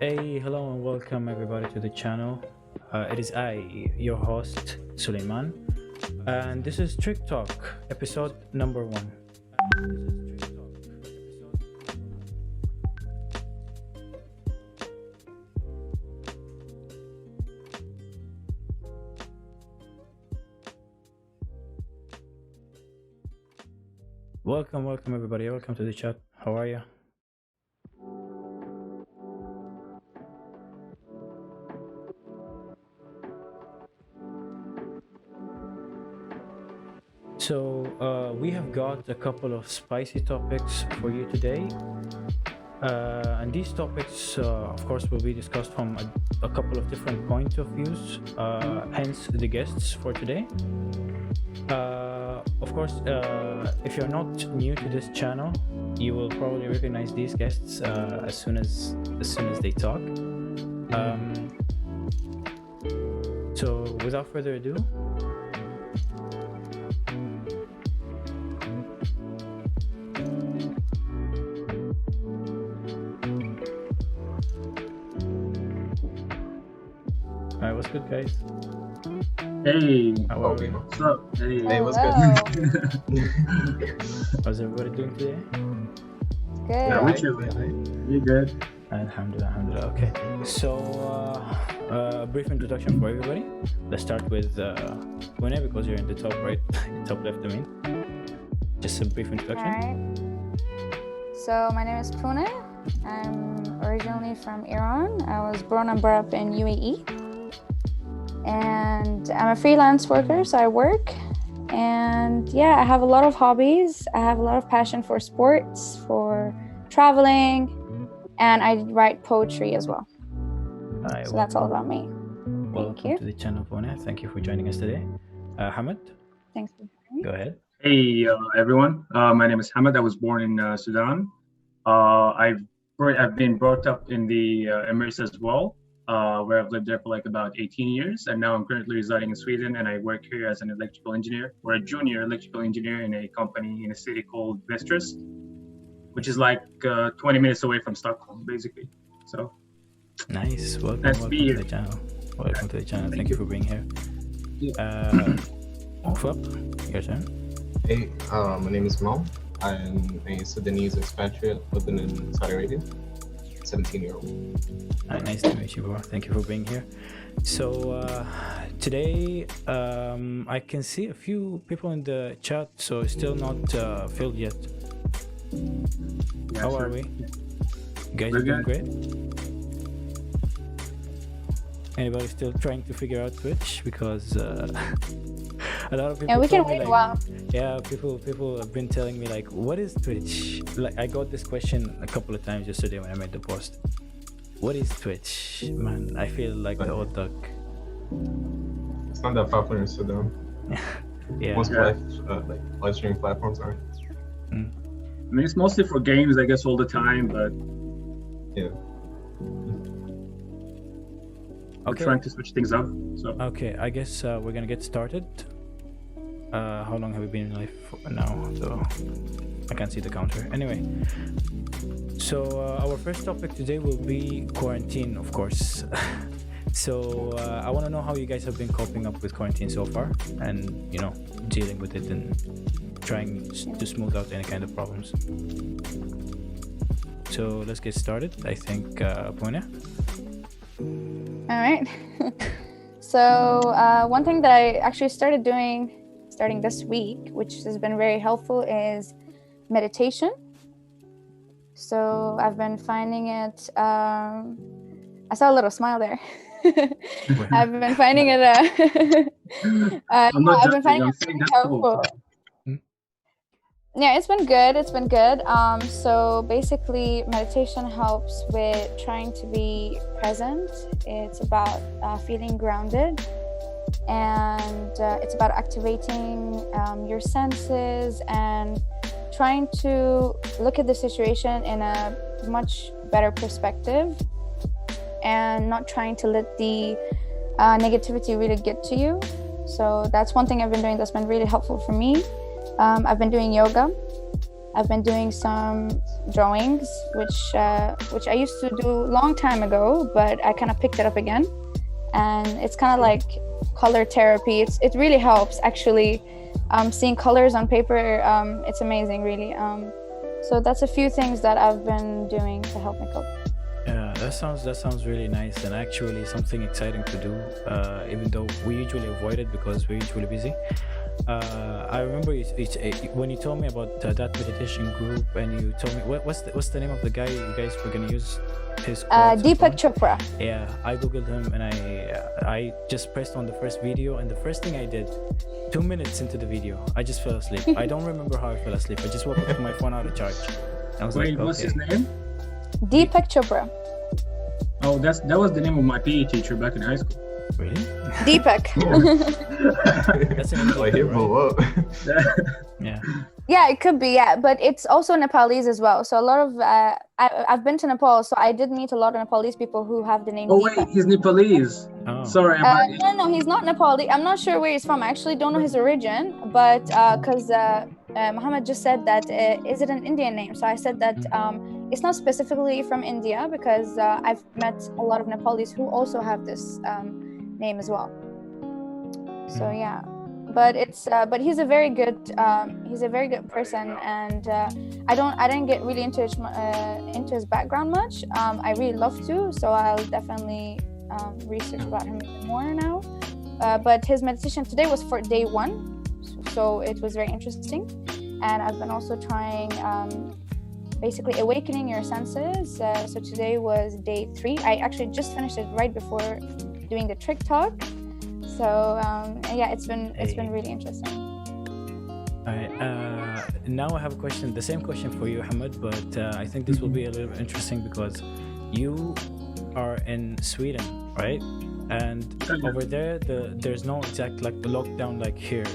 Hey, hello and welcome everybody to the channel. It is I, your host, Suleiman, and this is Trig-Talk, episode number 1. Welcome everybody, welcome to the chat. How are you? So we have got a couple of spicy topics for you today, and these topics of course will be discussed from a couple of different points of views, hence the guests for today. Of course, if you're not new to this channel, you will probably recognize these guests as soon as they talk. So without further ado, alright, what's good, guys? Hey, How are we? what's up? Hey, what's Hello. How's everybody doing today? Good. Yeah, we chill. You good? Alhamdulillah. Okay. So, a brief introduction for everybody. Let's start with Pune, because you're in the top right, top left. I mean, just a brief introduction. Alright. So my name is Pune. I'm originally from Iran. I was born and brought up in UAE. And I'm a freelance worker, so I work. And yeah, I have a lot of hobbies. I have a lot of passion for sports, for traveling, and I write poetry as well. Hi, So that's all about me. welcome you. to the channel, Pune. Thank you for joining us today. Hamid, Thanks for having me. go ahead. Hey, everyone. My name is Hamad. I was born in Sudan. I've been brought up in the Emirates as well, where I've lived there for like about 18 years. And now I'm currently residing in Sweden, and I work here as an electrical engineer, or a junior electrical engineer in a company in a city called Västerås, which is like 20 minutes away from Stockholm, basically. So Nice. Welcome, Nice to welcome be to here. the channel. Welcome to the channel. Thank you for being here. Yeah. Fuck, your turn. Hey, my name is Mo. I'm a Sudanese expatriate living in Saudi Arabia. 17-year-old. Hi, nice to meet you, bro. Thank you for being here. So today I can see a few people in the chat, so it's still not filled yet. Yeah, How sure. are we? You guys We're are doing good. great? Anybody still trying to figure out Twitch? Because a lot of people Yeah, we can told me, wait a like, while. yeah, people have been telling me like, what is Twitch? Like, I got this question a couple of times yesterday when I made the post. What is Twitch? Man, I feel like the old duck. It's not that popular in Sudan. Yeah. Most Yeah. live streaming platforms are. I mean, it's mostly for games, I guess, all the time, but Yeah. we're Okay. trying to switch things up. So Okay, I guess we're gonna get started. How long have we been in live for now? So I can't see the counter. Anyway, so our first topic today will be quarantine, of course. So I want to know how you guys have been coping up with quarantine so far, and dealing with it and trying to smooth out any kind of problems. So let's get started. I think Pune. All right. So one thing that I actually started doing starting this week, which has been very helpful, is meditation. So I've been finding it, I saw a little smile there. I've been finding it, I'm not I've been judging, finding I'm it saying very that's cool. helpful. Yeah, it's been good. So basically, meditation helps with trying to be present. It's about feeling grounded, and it's about activating your senses and trying to look at the situation in a much better perspective, and not trying to let the negativity really get to you. So that's one thing I've been doing that's been really helpful for me. I've been doing yoga. I've been doing some drawings, which I used to do a long time ago, but I kind of picked it up again, and it's kind of like color therapy. It really helps actually. Seeing colors on paper, it's amazing, really. So that's a few things that I've been doing to help me cope. Yeah, that sounds really nice, and actually something exciting to do. Even though we usually avoid it because we're usually busy. I remember when you told me about that meditation group, and you told me what's the name of the guy you guys were gonna use his quotes Deepak Chopra. Yeah, I googled him, and I just pressed on the first video, and the first thing I did, 2 minutes into the video, I just fell asleep. I don't remember how I fell asleep. I just woke up with my phone out of charge. I was Wait, like, what's okay. his name? Deepak Chopra. Oh, that was the name of my PE teacher back in high school. Really? Deepak. That's an Like Indian, it blew up. Yeah. Yeah, it could be, yeah, but it's also Nepalese as well. So a lot of I've been to Nepal, so I did meet a lot of Nepalese people who have the name Oh Deepak. wait, he's Nepalese. Oh. Sorry. No, he's not Nepali. I'm not sure where he's from. I actually don't know his origin, but because Muhammad just said that is it an Indian name? So I said that it's not specifically from India, because I've met a lot of Nepalis who also have this name as well. So yeah, but but he's a very good person, and I didn't get really into his background much. I really love to, so I'll definitely research about him more now. But his meditation today was for day 1, so it was very interesting. And I've been also trying basically awakening your senses. So today was day 3. I actually just finished it right before doing the Trig-Talk. So yeah, it's been really interesting. All right. Now I have a question, the same question for you, Hamad, but I think this will be a little interesting because you are in Sweden, right? And over there, there's no exact like the lockdown like here.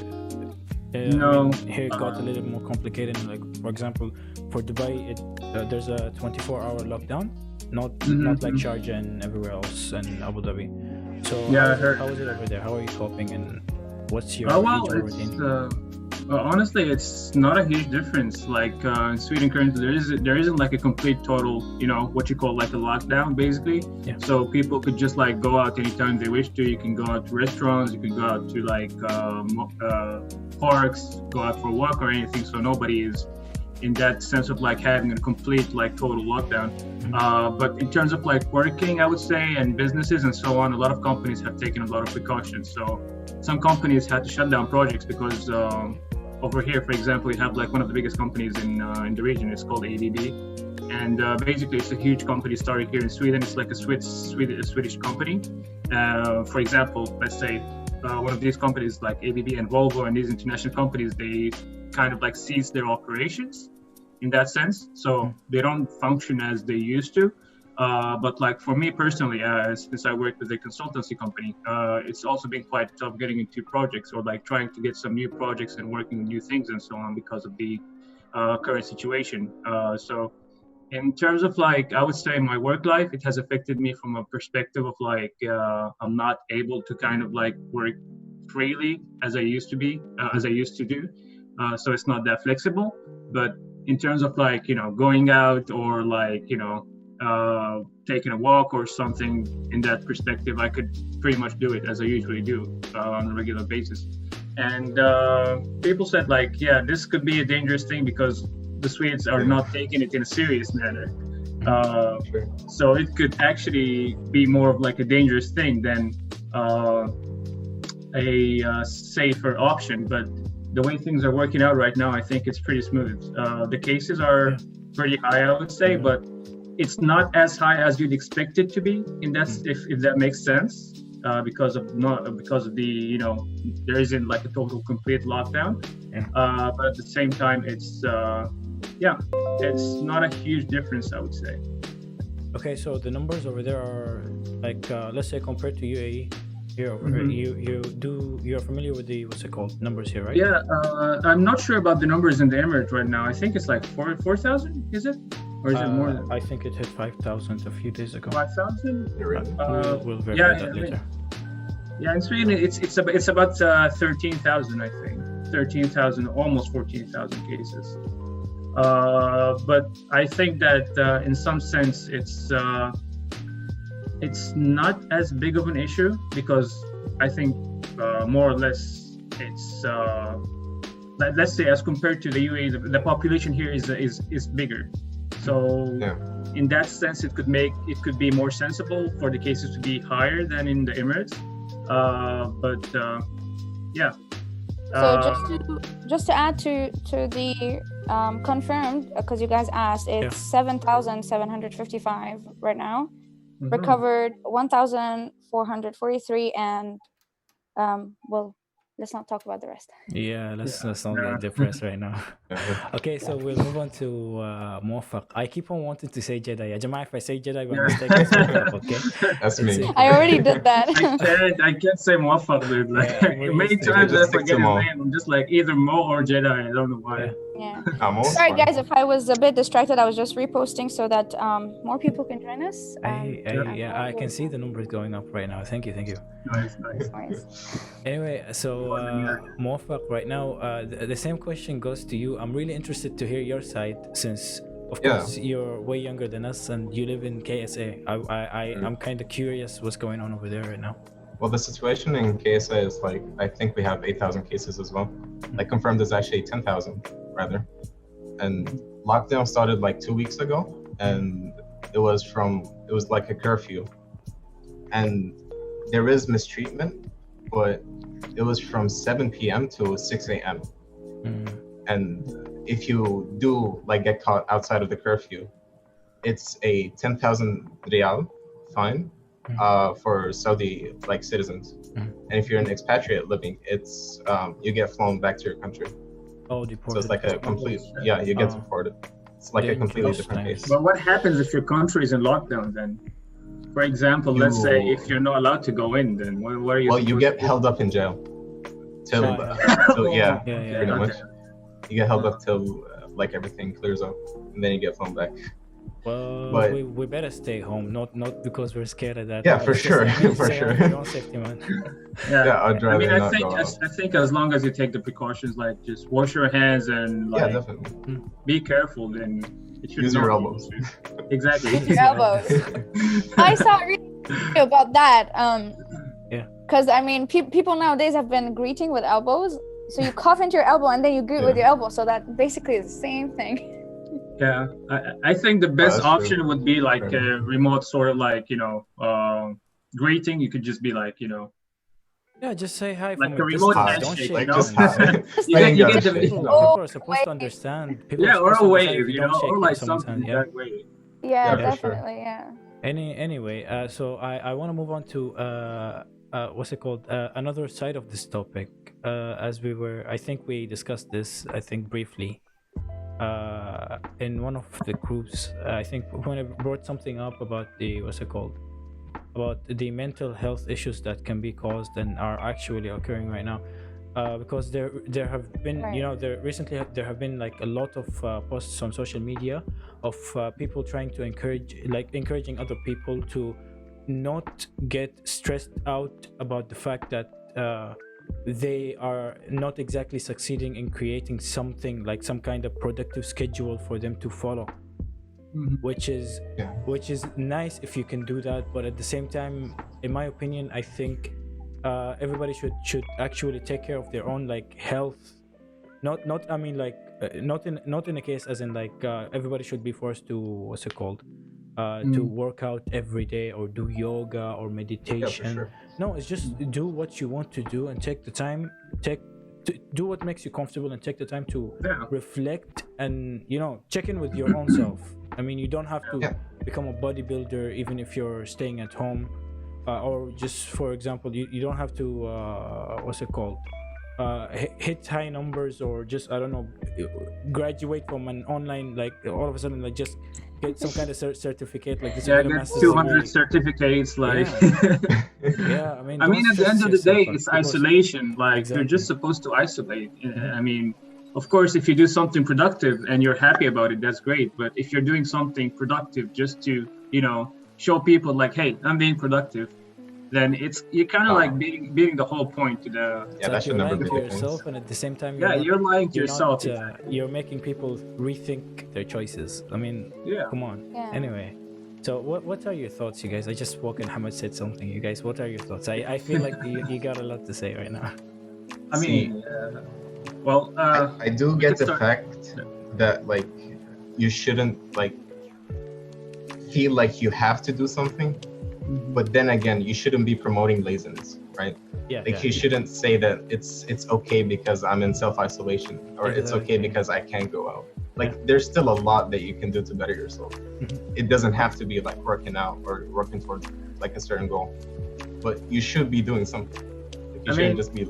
No. Here it got a little more complicated. Like for example, for Dubai, there's a 24-hour lockdown, not like Sharjah and everywhere else and Abu Dhabi. So Yeah, how is it over there? How are you coping, and what's your usual routine? Honestly, it's not a huge difference. Like in Sweden currently, there isn't like a complete total, what you call like a lockdown, basically. Yeah. So people could just like go out anytime they wish to. You can go out to restaurants, you can go out to like parks, go out for a walk or anything. So nobody is in that sense of like having a complete like total lockdown. But in terms of like working, I would say, and businesses and so on, a lot of companies have taken a lot of precautions. So some companies had to shut down projects because over here, for example, you have like one of the biggest companies in the region. It's called ABB, and basically it's a huge company started here in Sweden. It's like a Swedish company. For example, let's say one of these companies like ABB and Volvo and these international companies, they kind of like cease their operations in that sense. So they don't function as they used to. But like for me personally, since I work with a consultancy company, it's also been quite tough getting into projects or like trying to get some new projects and working with new things and so on because of the current situation. So in terms of like, I would say my work life, it has affected me from a perspective of like, I'm not able to kind of like work freely as I used to do. So it's not that flexible. But in terms of like, going out or like, taking a walk or something, in that perspective, I could pretty much do it as I usually do on a regular basis. And people said like, yeah, this could be a dangerous thing because the Swedes are not taking it in a serious manner. So it could actually be more of like a dangerous thing than a safer option. But the way things are working out right now, I think it's pretty smooth. The cases are pretty high, I would say, but it's not as high as you'd expect it to be. In that, if that makes sense, because of the there isn't like a total complete lockdown. But at the same time, it's not a huge difference, I would say. Okay, so the numbers over there are like let's say compared to UAE. Here over you're familiar with the what's it called numbers here, right? Yeah, I'm not sure about the numbers in the Emirates right now. I think it's like 4,000, is it? Or is it more than? I think it hit 5,000 a few days ago. 5,000? We'll verify that later. Yeah, in Sweden it's about 13,000, I think. 13,000, almost 14,000 cases. But I think that in some sense it's not as big of an issue, because I think more or less it's let's say as compared to the UAE, the population here is bigger. So in that sense, it could be more sensible for the cases to be higher than in the Emirates. But yeah. So just to add to the confirmed, because you guys asked, it's 7,755 right now. Recovered 1,443, and well, let's not talk about the rest. Yeah, let's not get depressed right now. Okay, so we'll move on to Muwaffaq. I keep on wanting to say Jedi. Ya Jama'ah, if I say Jedi by mistake, it's Muwaffaq, okay? That's me. I already did that. I can't say Muwaffaq, dude. Like many times I forget his name. I'm just like either Mo or Jedi. I don't know why. Yeah. Sorry guys, if I was a bit distracted, I was just reposting so that more people can join us. I can see the numbers going up right now. Thank you. Nice. Anyway, so Muwaffaq, right now, the same question goes to you. I'm really interested to hear your side, since of course you're way younger than us and you live in KSA. I'm kind of curious what's going on over there right now. Well, the situation in KSA is like, I think we have 8,000 cases as well. Like confirmed is actually 10,000 rather. And lockdown started like 2 weeks ago, and it was like a curfew. And there is mistreatment, but it was from 7 p.m. to 6 a.m. And if you do like get caught outside of the curfew, it's a 10,000 riyal fine for Saudi like citizens. And if you're an expatriate living, it's you get flown back to your country. Oh, deported. So it's like a complete you get deported. It's like a completely different case. But what happens if your country is in lockdown then? For example, let's say if you're not allowed to go in, then what are you? Well, you get held up in jail. Pretty much. You get held up till like everything clears up, and then you get flown back. Well, but we better stay home, not because we're scared of that. Yeah, for sure, for sure. Your own safety, man. I'd rather I think as long as you take the precautions, like just wash your hands and like definitely be careful, then it should use your elbows. Exactly. Use your elbows. I saw a video about that. Because I mean, people nowadays have been greeting with elbows. So you cough into your elbow and then you greet with your elbow. So that basically is the same thing. Yeah, I think the best option would be like a remote sort of like, greeting. You could just be like, just say hi. Like from a remote handshake. handshake, you get people are supposed to understand. Or a wave, or like something that way. Yeah, definitely, yeah. Anyway, so I want to move on to what's it called? Another side of this topic. I think we discussed this, briefly. In one of the groups, I think when I brought something up about about the mental health issues that can be caused and are actually occurring right now, because there have been there have been like a lot of posts on social media of people trying to encouraging other people to not get stressed out about the fact that they are not exactly succeeding in creating something like some kind of productive schedule for them to follow, which is nice if you can do that, but at the same time, in my opinion, I think everybody should actually take care of their own like health. Not in a case as in like everybody should be forced to to work out every day or do yoga or meditation. Yeah, for sure. No, it's just do what you want to do and take the time, do what makes you comfortable and take the time to reflect and check in with your own self. I mean, you don't have to become a bodybuilder even if you're staying at home, or just for example, you don't have to hit high numbers, or just graduate from an online, like all of a sudden like just get some kind of certificate like this. Get 200 certificates like I mean at the end of the day, it's isolation. Like you're just supposed to isolate. I mean, of course, if you do something productive and you're happy about it, that's great. But if you're doing something productive just to show people like, hey, I'm being productive, then you're kind of like beating the whole point to the. Yeah, that should you're never lying be to the yourself, case. and at the same time, You're lying to you're yourself. not, you're making people rethink their choices. I mean, Yeah. come on. Yeah. Anyway, so what are your thoughts, you guys? I just spoke and Hamad said something. You guys, what are your thoughts? I feel like you got a lot to say right now. I mean, well, I do get the start- fact that like you shouldn't like feel like you have to do something, but then again, you shouldn't be promoting laziness, right? Yeah. Like you shouldn't say that it's okay because I'm in self-isolation, or it's okay Exactly. because I can't go out. Like there's still a lot that you can do to better yourself. It doesn't have to be like working out or working towards like a certain goal, but you should be doing something. Like, you shouldn't just be.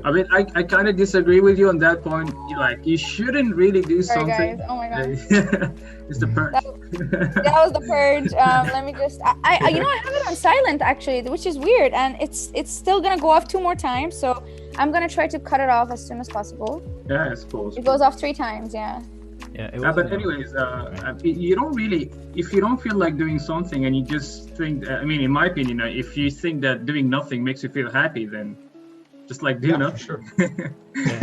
I mean, I kind of disagree with you on that point. You shouldn't really do Sorry, something. guys. Oh my god. It's the purge. That was the purge. Let me just. I I have it on silent actually, which is weird, and it's still gonna go off 2 more times. So I'm gonna try to cut it off as soon as possible. Yeah, it's cool. It goes off 3 times. Yeah. Yeah. But anyways, you don't really, if you don't feel like doing something and you just think, I mean, in my opinion, if you think that doing nothing makes you feel happy, then just like do nothing. Sure.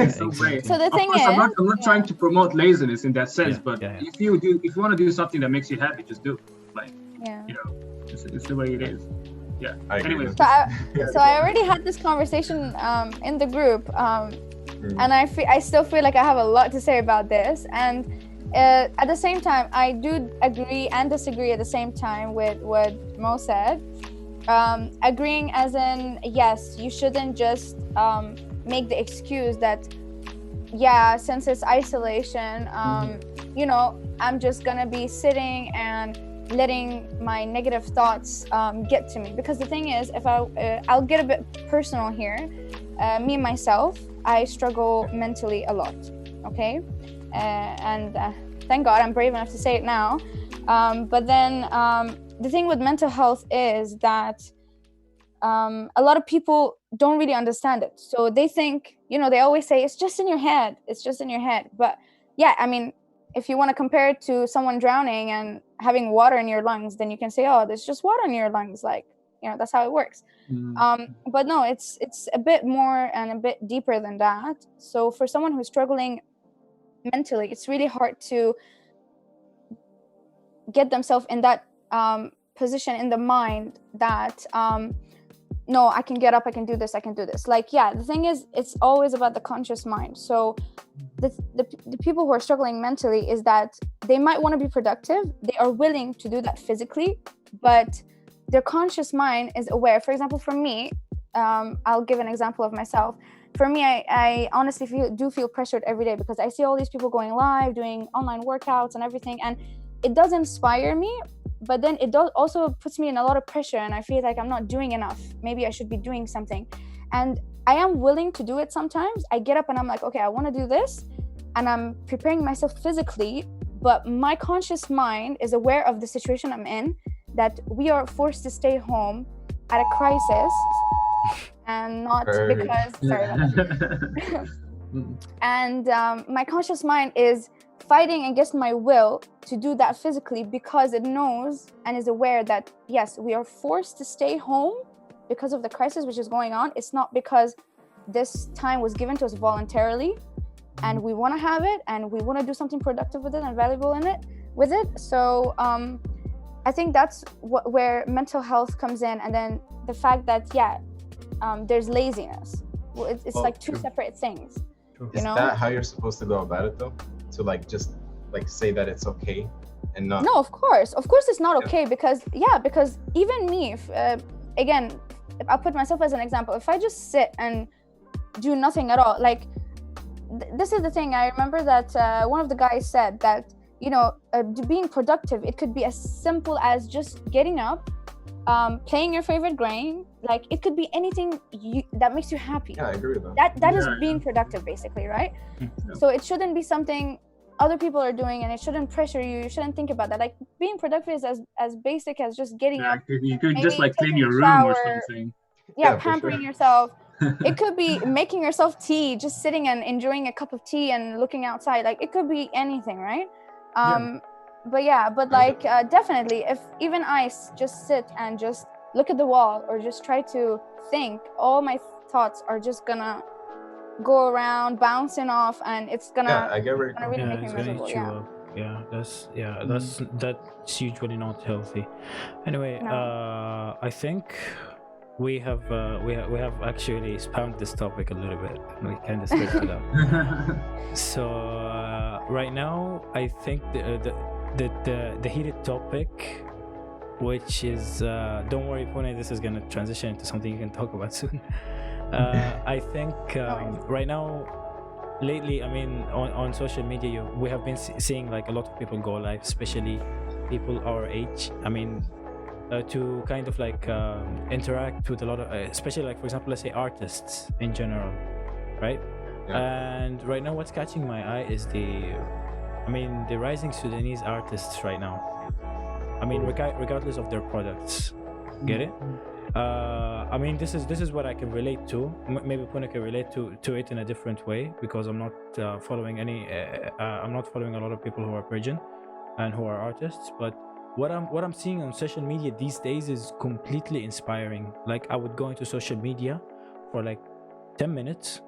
Some way. So the Of thing course, is, I'm not trying to promote laziness in that sense, but yeah. if you want to do something that makes you happy, just do it. Like, yeah. it's the way it is. Yeah. I agree. Anyways, So I already had this conversation in the group, and I still feel like I have a lot to say about this. And at the same time, I do agree and disagree at the same time with what Mo said. Agreeing as in, yes, you shouldn't just make the excuse that, yeah, since it's isolation, I'm just gonna be sitting and letting my negative thoughts get to me. Because the thing is, if I'll get a bit personal here, me and myself, I struggle mentally a lot, okay? And thank God I'm brave enough to say it now. But then the thing with mental health is that a lot of people don't really understand it. So they think, they always say, it's just in your head. It's just in your head. But yeah, I mean, if you want to compare it to someone drowning and having water in your lungs, then you can say, oh, there's just water in your lungs. Like, that's how it works. But no, it's a bit more and a bit deeper than that. So for someone who's struggling mentally, it's really hard to get themselves in that position in the mind that no, I can get up, I can do this. Like, yeah, the thing is, it's always about the conscious mind. So the people who are struggling mentally is that they might want to be productive, they are willing to do that physically, but their conscious mind is aware. For example, for me, I'll give an example of myself. For me, I honestly do feel pressured every day because I see all these people going live, doing online workouts and everything, and it does inspire me, but then it also puts me in a lot of pressure, and I feel like I'm not doing enough. Maybe I should be doing something. And I am willing to do it sometimes. I get up and I'm like, okay, I want to do this, and I'm preparing myself physically, but my conscious mind is aware of the situation I'm in, that we are forced to stay home at a crisis, and not because, sorry about that. And my conscious mind is fighting against my will to do that physically because it knows and is aware that, yes, we are forced to stay home because of the crisis which is going on. It's not because this time was given to us voluntarily and we want to have it and we want to do something productive with it and valuable with it. So I think that's where mental health comes in. And then the fact that, there's laziness. Well, it's like two separate things. Is that how you're supposed to go about it though? To just say that it's okay and not? No, of course it's not okay, because even me, if I'll put myself as an example. If I just sit and do nothing at all, like this is the thing. I remember that one of the guys said that being productive, it could be as simple as just getting up, playing your favorite game. Like it could be anything that makes you happy. Yeah, I agree with that. That is being productive, basically, right? Yeah. So it shouldn't be something other people are doing, and it shouldn't pressure you. You shouldn't think about that. Like being productive is as basic as just getting up. You could just maybe clean taking your a room shower, or something. Yeah, for pampering sure. yourself. It could be making yourself tea, just sitting and enjoying a cup of tea and looking outside. Like it could be anything, right? But definitely, if even I just sit and just look at the wall or just try to think, all my thoughts are just gonna go around bouncing off, and it's gonna, I get where gonna really make me it's gonna miserable. eat you up. That's usually not healthy. Anyway, No. I think we have actually spammed this topic a little bit. We kind of switched it up. So right now, I think the heated topic, which is don't worry, Pune, this is gonna transition into something you can talk about soon. I think right now, lately, I mean, on social media, we have been seeing like a lot of people go live, especially people our age. I mean, to kind of like interact with a lot of, especially like, for example, let's say artists in general, right? And right now, what's catching my eye is the rising Sudanese artists right now. I mean, regardless of their products, get it? I mean, this is what I can relate to. Maybe Puna can relate to it in a different way, because I'm not following I'm not following a lot of people who are Persian and who are artists. But what I'm seeing on social media these days is completely inspiring. Like, I would go into social media for like 10 minutes,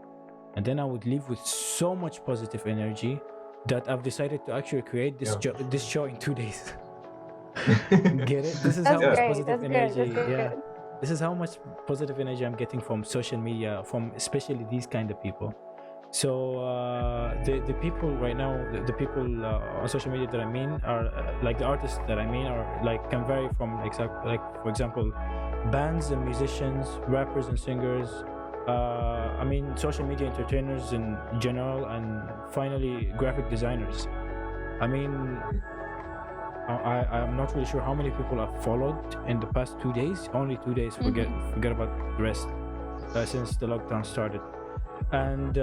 and then I would leave with so much positive energy that I've decided to actually create this show in 2 days. Get it? This is how much positive energy. This is how much positive energy I'm getting from social media, from especially these kind of people. So the people right now, the people on social media that I mean are like the artists that I mean are like can vary from like for example, bands and musicians, rappers and singers. I mean, social media entertainers in general, and finally graphic designers. I mean, I'm not really sure how many people I've followed in the past 2 days. Only 2 days. Forget about the rest since the lockdown started. And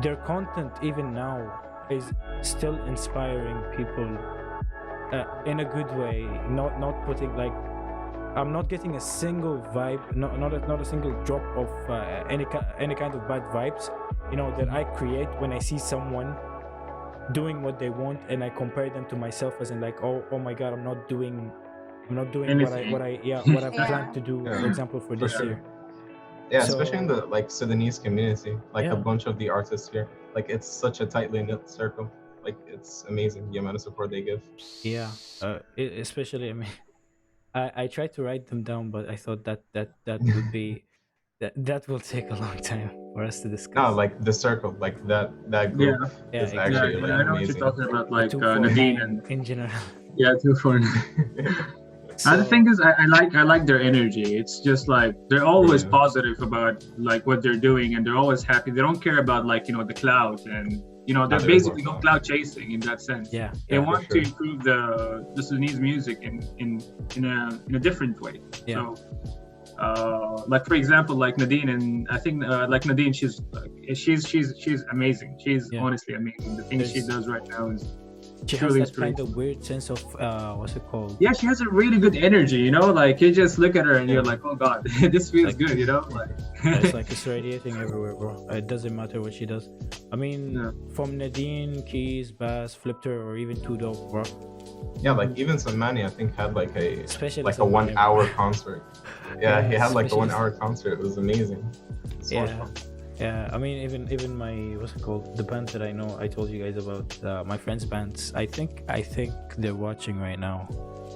their content even now is still inspiring people in a good way. Not putting like, I'm not getting a single vibe, not a single drop of any kind of bad vibes, that I create when I see someone doing what they want, and I compare them to myself, as in like, oh my god, I'm not doing what I've planned to do, for example, for this year. Yeah, so, especially in the like Sudanese community, like a bunch of the artists here, like it's such a tightly knit circle. Like, it's amazing the amount of support they give. Yeah, especially, I mean, I tried to write them down, but I thought that would be that will take a long time for us to discuss. No, like the circle, like that group is actually like I know amazing. what you're talking about, like Nadine and in general. Yeah, 249. So, the thing is, I like their energy. It's just like they're always positive about like what they're doing, and they're always happy. They don't care about like the clout, and they're basically no clout chasing in that sense. They want to improve the Sudanese music in a different way. So like, for example, like Nadine, and I think like Nadine, she's amazing. She's honestly amazing. The things she does right now is she has that kind of weird sense of what's it called? Yeah, she has a really good energy, like you just look at her and you're like, oh god, this feels like, good, like it's like it's radiating everywhere, bro. It doesn't matter what she does. I mean, from Nadine, Keys, Bass, Flipter, or even Too Dope, bro. Yeah, like even Samani, I think, had like a 1 hour concert. Yeah, he had like a 1 hour concert. It was amazing. So much fun. Yeah, I mean, even my what's it called? The band that I know, I told you guys about, my friends' bands. I think they're watching right now.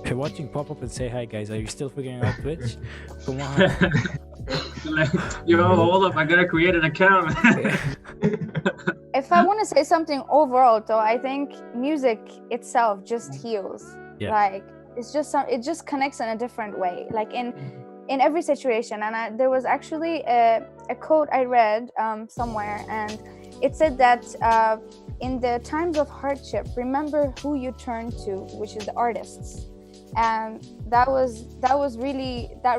If you're watching, pop up and say hi, guys. Are you still figuring out Twitch? Come on. Like, hold up! I gotta create an account. If I want to say something overall, though, I think music itself just heals. Like, it's just it just connects in a different way. Like in every situation. And there was actually a quote I read somewhere, and it said that in the times of hardship, remember who you turn to, which is the artists. And that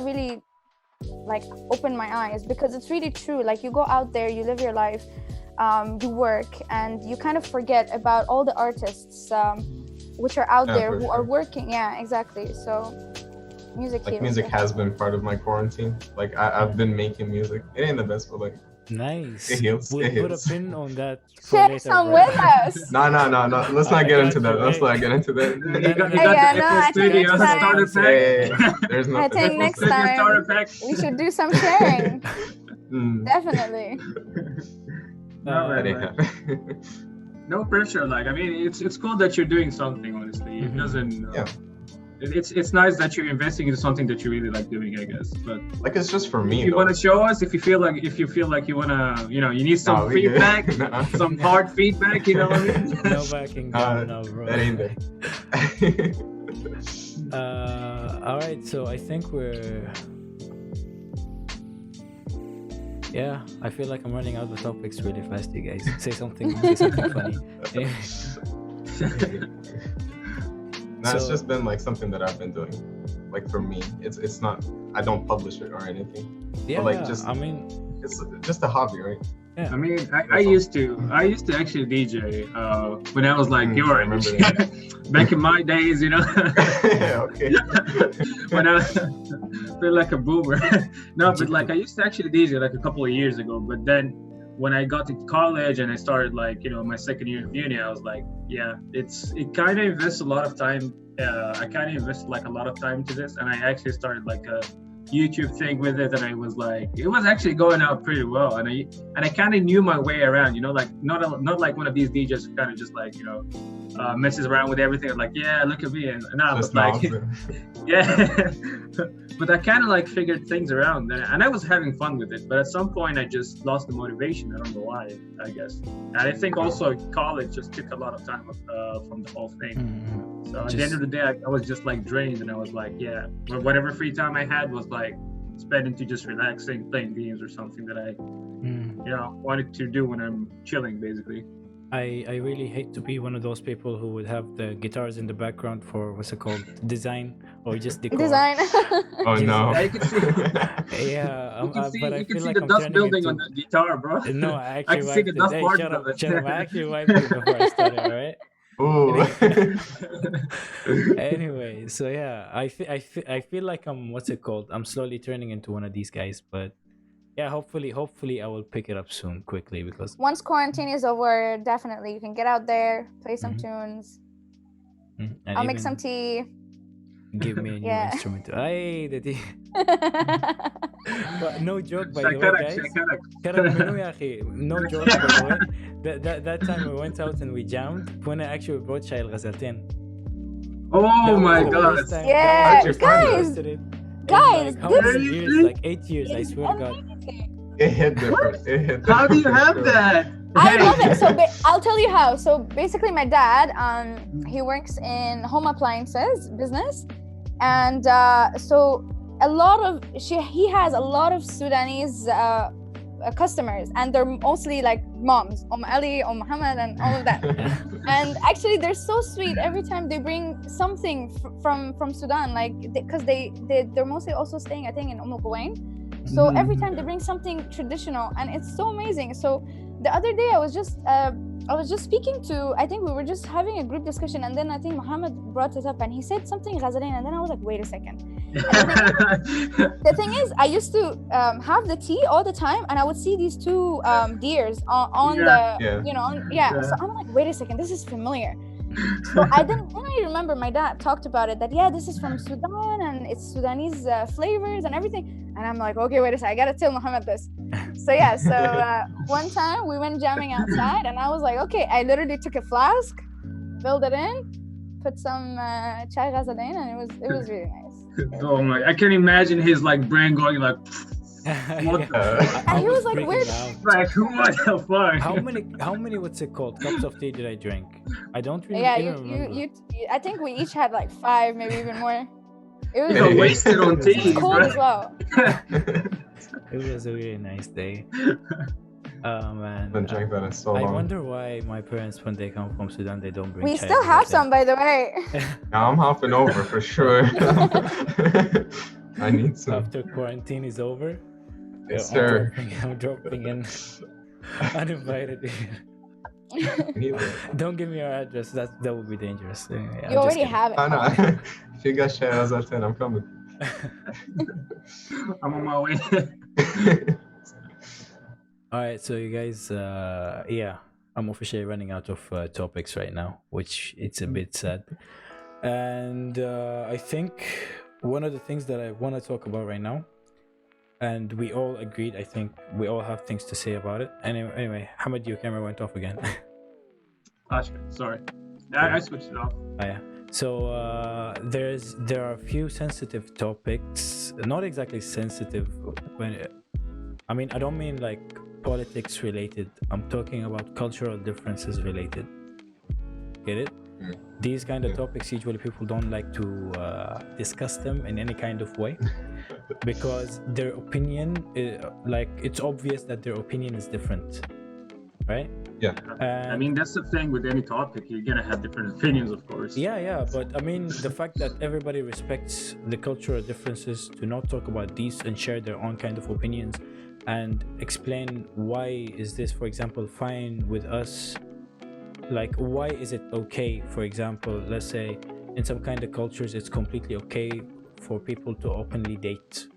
really like opened my eyes, because it's really true. Like, you go out there, you live your life, you work, and you kind of forget about all the artists which are out there who are working. Yeah, exactly. So music has been part of my quarantine. Like, I've been making music. It ain't the best, but like Nice. It heals, We'll it put a heals. pin on that for Share later, some bro. with us. No. Let's not I get got into that. you, Let's hey. not get into that. You got, no, you no, got yeah, the no, FS I think Studio next starter time- pack. There's no. I think next Studio starter time pack. we should do some sharing. Mm, Definitely. No, that man, ain't like, happening. no pressure. Like, I mean, it's cool that you're doing something. Honestly, it Mhm. doesn't. Yeah. It's nice that you're investing into something that you really like doing, I guess. But Like it's just for me. if you though. want to show us, if you feel like you wanna, you need some Nah, we good. feedback, Nah. some hard feedback. You know what I mean? No backing down now, bro. That ain't there. All right, so I think we're. Yeah, I feel like I'm running out of topics really fast, you guys. Say something funny. Anyway, No, it's So- just been like something that I've been doing. Like for me, it's not. I don't publish it or anything. yeah, like, just- I mean, It's just a hobby, right? I mean, I used to actually DJ when I was like I your remember age. Back in my days, Okay. when I feel like a boomer. No, but like I used to actually DJ like a couple of years ago. But then when I got to college and I started like my second year of uni, I was like, yeah, it kind of invests a lot of time. I kind of invested like a lot of time to this, and I actually started like a YouTube thing with it, and I was like, it was actually going out pretty well, and I kind of knew my way around, like not like one of these DJs who kind of just like messes around with everything, like, yeah, look at me, and nah, Just but like, nonsense. yeah, but I kind of like figured things around, and I was having fun with it, but at some point I just lost the motivation. I don't know why, I guess, and I think also college just took a lot of time from the whole thing. So at the end of the day, I was just like drained, and I was like, yeah, whatever free time I had was like spent into just relaxing, playing games or something that I, wanted to do when I'm chilling, basically. I really hate to be one of those people who would have the guitars in the background for what's it called, design or just decor. Design. Oh Just- no. Yeah, you can see, Yeah, you I can feel see like the I'm dust turning building into... on the guitar, bro. No, I actually can see wiped the it. dust Hey, parts shut of up, it. shut up. I actually wiped it before I started, all right? Ooh. Anyway, so yeah, I feel like what's it called? I'm slowly turning into one of these guys, but yeah, hopefully I will pick it up soon, quickly, because Once quarantine is over, definitely you can get out there, play some Mhm. tunes. and I'll make some even tea. give me a new Yeah. instrument. Ay, the tea. But no joke, by the way, Shakarak, guys. shakarak. Karak menu ya akhi. No joke, by the way. That time we went out and we jammed. When I actually brought Shai Ghazaltin. Oh my god. Yeah, How'd you find guys, it? guys, how this many is- years? Like 8 years, I swear to God. amazing. It hit different. It hit How do you different, have for that? I Hey. love it. So I'll tell you how. So basically, my dad, he works in home appliances business, and so a lot of he has a lot of Sudanese customers, and they're mostly like moms, Ali, Muhammad, and all of that. And actually, they're so sweet. Every time they bring something from Sudan, like because they're mostly also staying, I think, in Quwain. So every time they bring something traditional, and it's so amazing. So the other day I was just speaking to, I think we were just having a group discussion, and then I think Muhammad brought it up, and he said something Ghazalin, and then I was like, wait a second. The thing is, I used to have the tea all the time, and I would see these two deers on Yeah. Yeah. So I'm like, wait a second, this is familiar. So then I remember my dad talked about it, that yeah, this is from Sudan and it's Sudanese flavors and everything. And I'm like, okay, wait a second, I gotta tell Muhammad this. So yeah, one time we went jamming outside, and I was like, okay, I literally took a flask, filled it in, put some chai ghazalin, and it was really nice. Oh my! I can imagine his like brain going like, what And he was like, freaking "Where-" out. like what the fuck? How many what's it called, cups of tea did I drink? I don't really Yeah, even remember. you I think we each had like 5, maybe even more. It was You're wasted on it tea, was cold bro. as well. It was a really nice day. Oh man. Been drank that in so I long. wonder why my parents, when they come from Sudan, they don't bring We chai still have with some, by the way. Now I'm hopping over for sure. I need them. some. After quarantine is over, Yes, I'm sir. I'm dropping in uninvited. I need it. Don't give me your address. That would be dangerous. Yeah, I'm You just already kidding. have it. I know. If you got shit, as I said, I'm coming. I'm on my way. All right, so you guys, yeah, I'm officially running out of topics right now, which it's a bit sad. And I think one of the things that I want to talk about right now, and we all agreed, I think we all have things to say about it. Anyway, Hamad, your camera went off again. Sorry. I switched it off. Oh, yeah. So there are a few sensitive topics, not exactly sensitive. I mean, I don't mean like politics related. I'm talking about cultural differences related. Get it? These kind of topics usually people don't like to discuss them in any kind of way because their opinion, like it's obvious that their opinion is different, right? Yeah. I mean, that's the thing with any topic. You're gonna have different opinions, of course. Yeah, but I mean, the fact that everybody respects the cultural differences to not talk about these and share their own kind of opinions and explain why is this, for example, fine with us. Like, why is it okay, for example, let's say in some kind of cultures it's completely okay for people to openly date,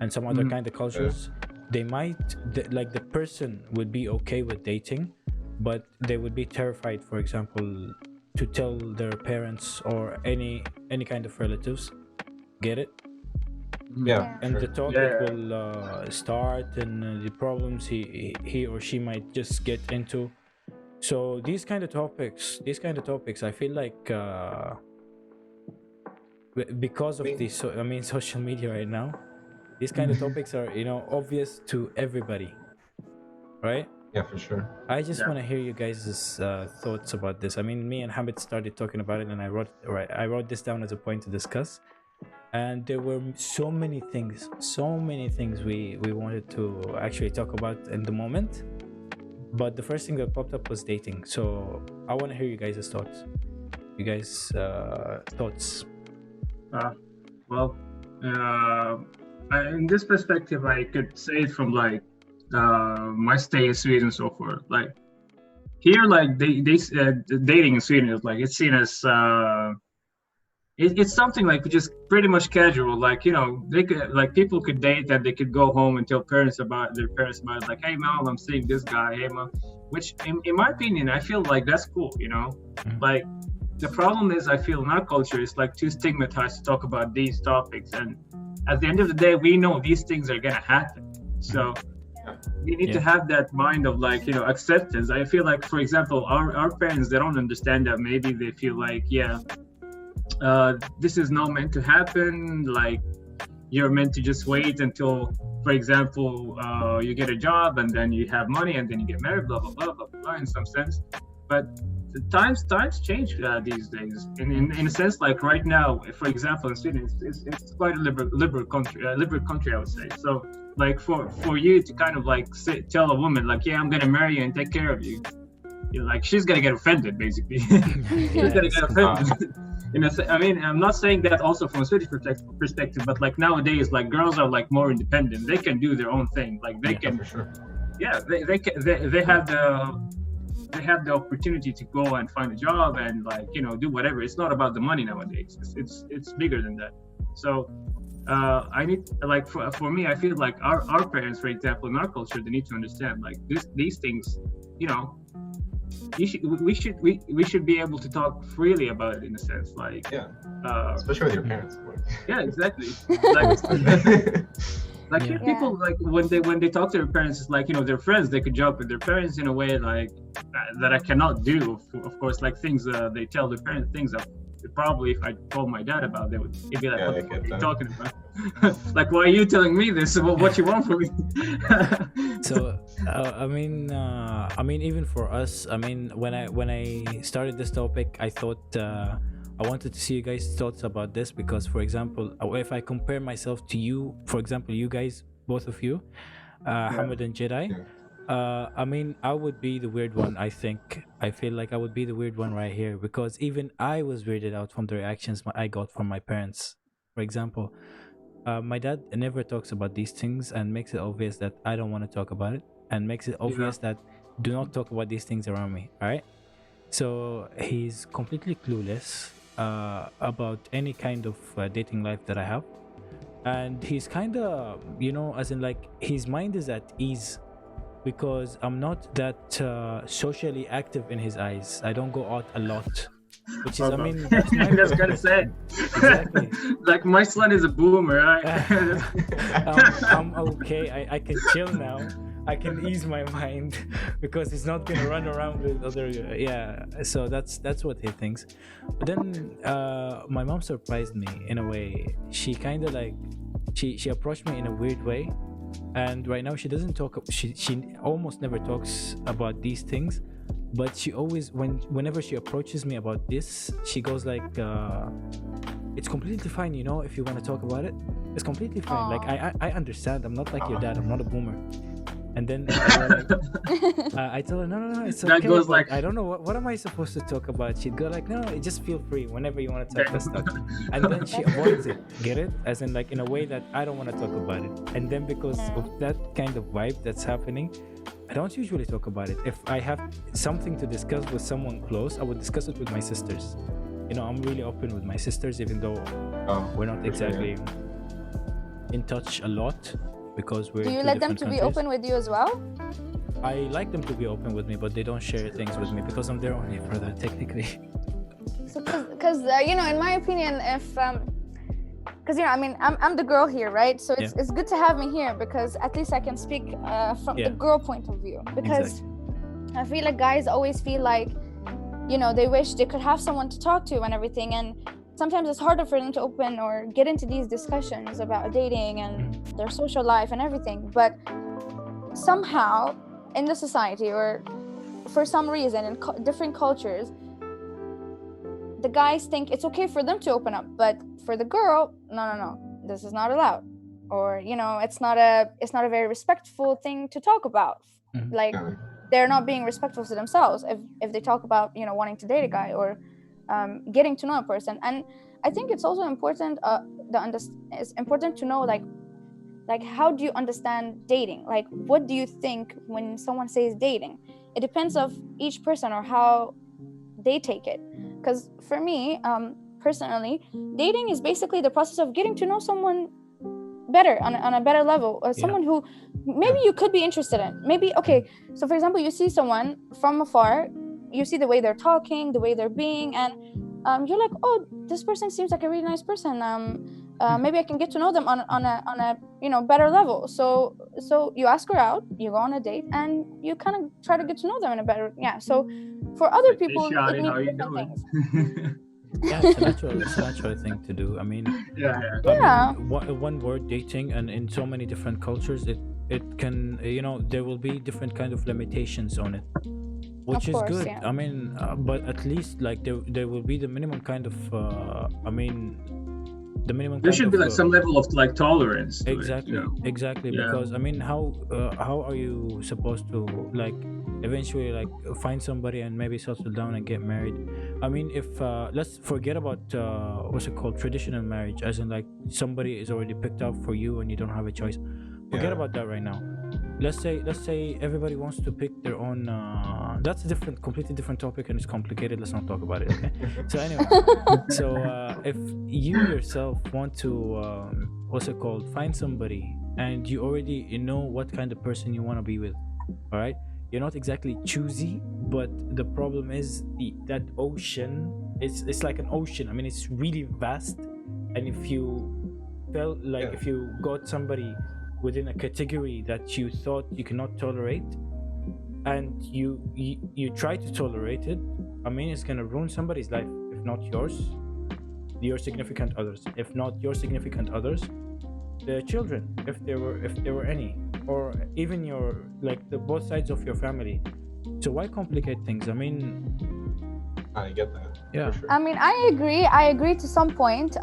and some other kind of cultures they might like the person would be okay with dating, but they would be terrified, for example, to tell their parents or any kind of relatives. Get it? Yeah. And sure. the topic will start, and the problems he or she might just get into. So these kind of topics, I feel like because of the social media right now, these kind of topics are, obvious to everybody, right? Yeah, for sure. I just want to hear you guys' thoughts about this. I mean, me and Hamid started talking about it, and I wrote this down as a point to discuss. And there were so many things we wanted to actually talk about in the moment. But the first thing that popped up was dating. So I want to hear you guys' thoughts. Thoughts. Well, in this perspective, I could say it from like my stay in Sweden and so forth. Like here, like dating in Sweden is like it's seen as it's something like just pretty much casual. Like they could like people could date and they could go home and tell their parents about it. Like, hey mom, I'm seeing this guy. Hey mom, which in my opinion, I feel like that's cool. Like the problem is I feel in our culture it's like too stigmatized to talk about these topics, and at the end of the day, we know these things are gonna happen. So we need to have that mind of like acceptance. I feel like, for example, our parents, they don't understand that. Maybe they feel like this is not meant to happen. Like you're meant to just wait until, for example, you get a job and then you have money and then you get married, blah blah blah blah blah. In some sense, but the times change these days. In a sense, like right now, for example, in Sweden, it's quite a liberal country. I would say. So, like for you to kind of like tell a woman like, yeah, I'm gonna marry you and take care of you, like she's gonna get offended, basically. She's gonna get offended. I mean, I'm not saying that also from a Swedish perspective, but like nowadays, like girls are like more independent. They can do their own thing. Like they can, for sure. Yeah, they have the opportunity to go and find a job and like do whatever. It's not about the money nowadays. It's bigger than that. So I need like for me, I feel like our parents, for example, in our culture, they need to understand like these things. We should be able to talk freely about it in a sense, like especially with your parents. Yeah, exactly. Like people like when they talk to their parents, it's like their friends. They could joke with their parents in a way like that I cannot do. Of course, like things they tell their parents things that probably if I told my dad about, he'd be like, "What the fuck are you talking about? Like, why are you telling me this? What you want from me?" So I mean, even for us, I mean, when I started this topic, I thought I wanted to see you guys' thoughts about this because, for example, if I compare myself to you, for example, you guys, both of you, Hamid and Jedi, I mean, I would be the weird one. I feel like I would be the weird one right here because even I was weirded out from the reactions I got from my parents. For example, my dad never talks about these things and makes it obvious that I don't want to talk about it, and makes it obvious that do not talk about these things around me. All right, so he's completely clueless about any kind of dating life that I have, and he's kind of as in like his mind is at ease because I'm not that socially active in his eyes. I don't go out a lot, which is, I mean, that's my that's kind of sad. Exactly. Like my son is a boomer, right? I'm okay. I can chill now. I can ease my mind because he's not gonna run around with other. Yeah. So that's what he thinks. But then my mom surprised me in a way. She kind of like she approached me in a weird way, and right now she doesn't talk. She almost never talks about these things, but she always whenever she approaches me about this, she goes like, "It's completely fine, you know. If you want to talk about it, it's completely fine. Like I understand. I'm not like your dad. I'm not a boomer." And then I told her, no, it's okay. That goes but like, I don't know what am I supposed to talk about. She'd go like, no, just feel free whenever you want to talk about stuff. And then she avoids it. Get it? As in like in a way that I don't want to talk about it. And then because of that kind of vibe that's happening, I don't usually talk about it. If I have something to discuss with someone close, I would discuss it with my sisters. You know, I'm really open with my sisters, even though we're not exactly in touch a lot. Because we're Do you let them to be open with you as well? I like them to be open with me, but they don't share things with me because I'm their only brother, technically. So, because you know, in my opinion, if because you know, I mean, I'm the girl here, right? So it's good to have me here because at least I can speak from the girl point of view. Because I feel like guys always feel like, you know, they wish they could have someone to talk to and everything, and sometimes it's harder for them to open or get into these discussions about dating and their social life and everything. But somehow in the society, or for some reason in different cultures, the guys think it's okay for them to open up, but for the girl, no, this is not allowed. Or, you know, it's not a very respectful thing to talk about. Like they're not being respectful to themselves if they talk about, you know, wanting to date a guy or getting to know a person. And I think it's also important it's important to know like how do you understand dating? Like what do you think when someone says dating? It depends of each person or how they take it. Because for me, personally, dating is basically the process of getting to know someone better on a better level, or someone who maybe you could be interested in. Maybe, okay, so for example, you see someone from afar, you see the way they're talking, the way they're being, and you're like, oh, this person seems like a really nice person. Maybe I can get to know them on a you know, better level. So you ask her out, you go on a date, and you kind of try to get to know them in a better. So for other people, it means different things. It's a natural thing to do. I mean, I mean, one word, dating, and in so many different cultures, it can, you know, there will be different kind of limitations on it, which is good. I mean, but at least like there will be the minimum kind of I mean, the minimum there should be like some level of like tolerance to exactly it, you know? Exactly, because I mean, how are you supposed to like eventually like find somebody and maybe settle down and get married? I mean, if let's forget about what's it called, traditional marriage, as in like somebody is already picked out for you and you don't have a choice. Forget about that right now. Let's say everybody wants to pick their own that's a completely different topic, and it's complicated. Let's not talk about it, okay? So anyway, if you yourself want to what's it called, find somebody, and you already know what kind of person you want to be with, all right? You're not exactly choosy, but the problem is that ocean, it's like an ocean. I mean, it's really vast, and if you felt like if you got somebody within a category that you thought you cannot tolerate, and you try to tolerate it, I mean, it's gonna ruin somebody's life. If not yours, your significant others. If not your significant others, the children, if there were any, or even your like the both sides of your family. So why complicate things? I mean, I get that. Yeah. For sure. I mean, I agree to some point.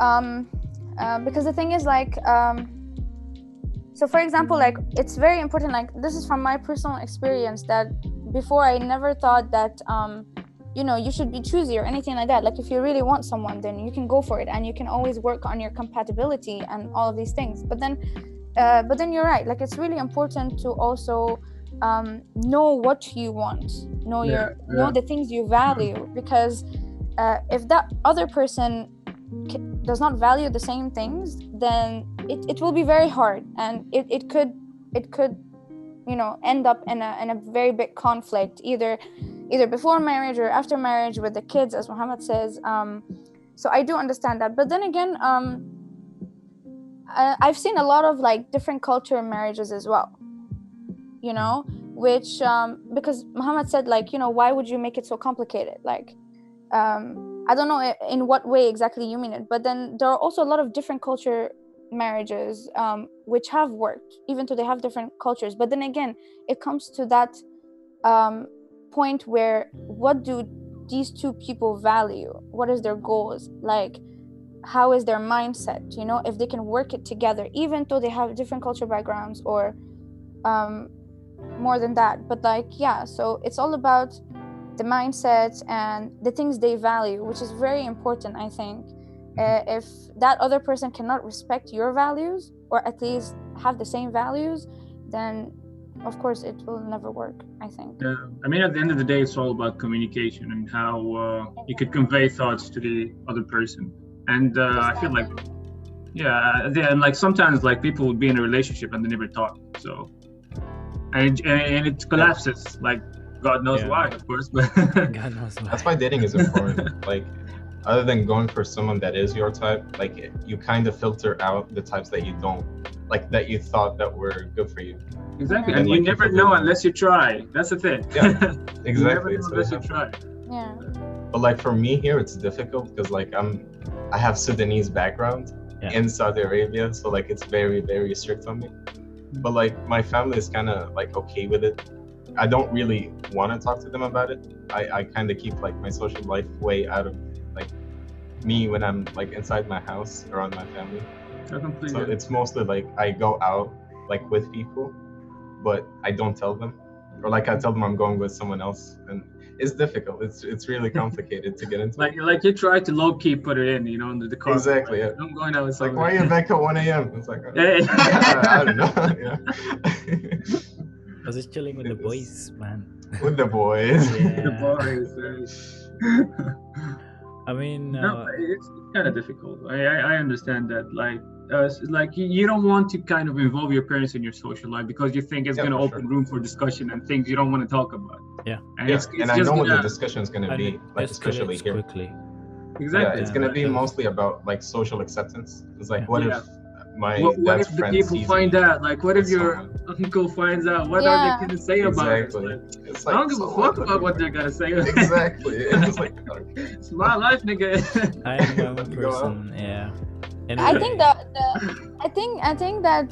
Because the thing is like so for example, like it's very important, like this is from my personal experience, that before I never thought that you know, you should be choosy or anything like that. Like if you really want someone, then you can go for it, and you can always work on your compatibility and all of these things. But then you're right, like it's really important to also know what you want, know the things you value, because if that other person does not value the same things, then it will be very hard, and it could end up in a very big conflict, either before marriage or after marriage with the kids, as Muhammad says. So I do understand that, but then again, I've seen a lot of like different culture marriages as well, which because Muhammad said, like, why would you make it so complicated? Like, I don't know in what way exactly you mean it, but then there are also a lot of different culture marriages which have worked, even though they have different cultures. But then again, it comes to that point where, what do these two people value? What is their goals? Like, how is their mindset? If they can work it together, even though they have different culture backgrounds, or more than that. But like, yeah, so it's all about the mindset and the things they value, which is very important, I think. If that other person cannot respect your values, or at least have the same values, then of course it will never work, I think. I mean, at the end of the day, it's all about communication and how you could convey thoughts to the other person. And I feel like, and like sometimes like people would be in a relationship and they never talk. So, and it collapses. Like, God knows why, of course, but God knows why. That's why dating is important. Like, other than going for someone that is your type, like, you kind of filter out the types that you don't like, that you thought that were good for you. Exactly, and you never know unless you try. That's the thing. Yeah, exactly. You never know unless you try. Yeah. But like for me here, it's difficult because like I have Sudanese background in Saudi Arabia, so like it's very, very strict on me. But like my family is kind of like okay with it. I don't really want to talk to them about it. I kind of keep like my social life way out of like me when I'm like inside my house around my family. So it's mostly like I go out like with people, but I don't tell them, or like I tell them I'm going with someone else, and it's difficult. It's really complicated to get into. Like you try to low key put it in, under the car. Exactly. Like, I'm going out with someone. Like, why are you back at 1 a.m.? It's like, I don't know. I was just chilling with the boys, man. With the boys. The boys. I mean, no, it's kind of difficult. I understand that. Like you don't want to kind of involve your parents in your social life because you think it's going to open room for discussion and things you don't want to talk about. Yeah. And I know what the discussion is going to be, like especially here. Quickly. Exactly. Yeah, it's going to be mostly about like social acceptance. It's like, what if my what dad's if the friend people sees find me out? Like, what if your uncle finds out? What are they going to say about it? It's like, I don't give a fuck about what they're going to say. Exactly. It's like, okay. It's my life, nigga. I am my own person. Yeah. Anyway. I think that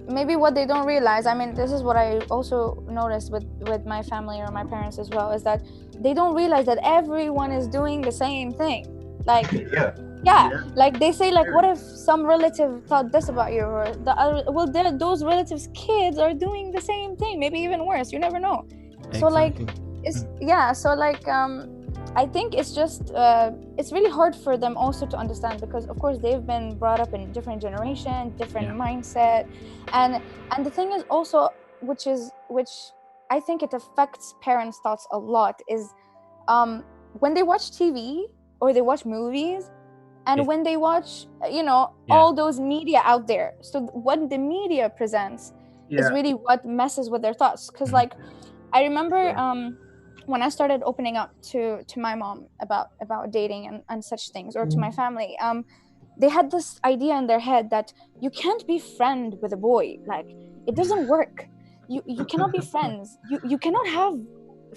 maybe what they don't realize, I mean, this is what I also noticed with my family or my parents as well, is that they don't realize that everyone is doing the same thing. Like, like they say, like, what if some relative thought this about you, or the other, those relatives' kids are doing the same thing, maybe even worse. You never know. Exactly. So like, it's so like I think it's just it's really hard for them also to understand, because of course they've been brought up in a different generation, different mindset, and the thing is also, which I think it affects parents' thoughts a lot, is when they watch TV or they watch movies, and when they watch all those media out there. So what the media presents is really what messes with their thoughts. Because like I remember when I started opening up to my mom about dating and such things, or to my family, they had this idea in their head that you can't be friend with a boy. Like, it doesn't work. You cannot be friends. You cannot have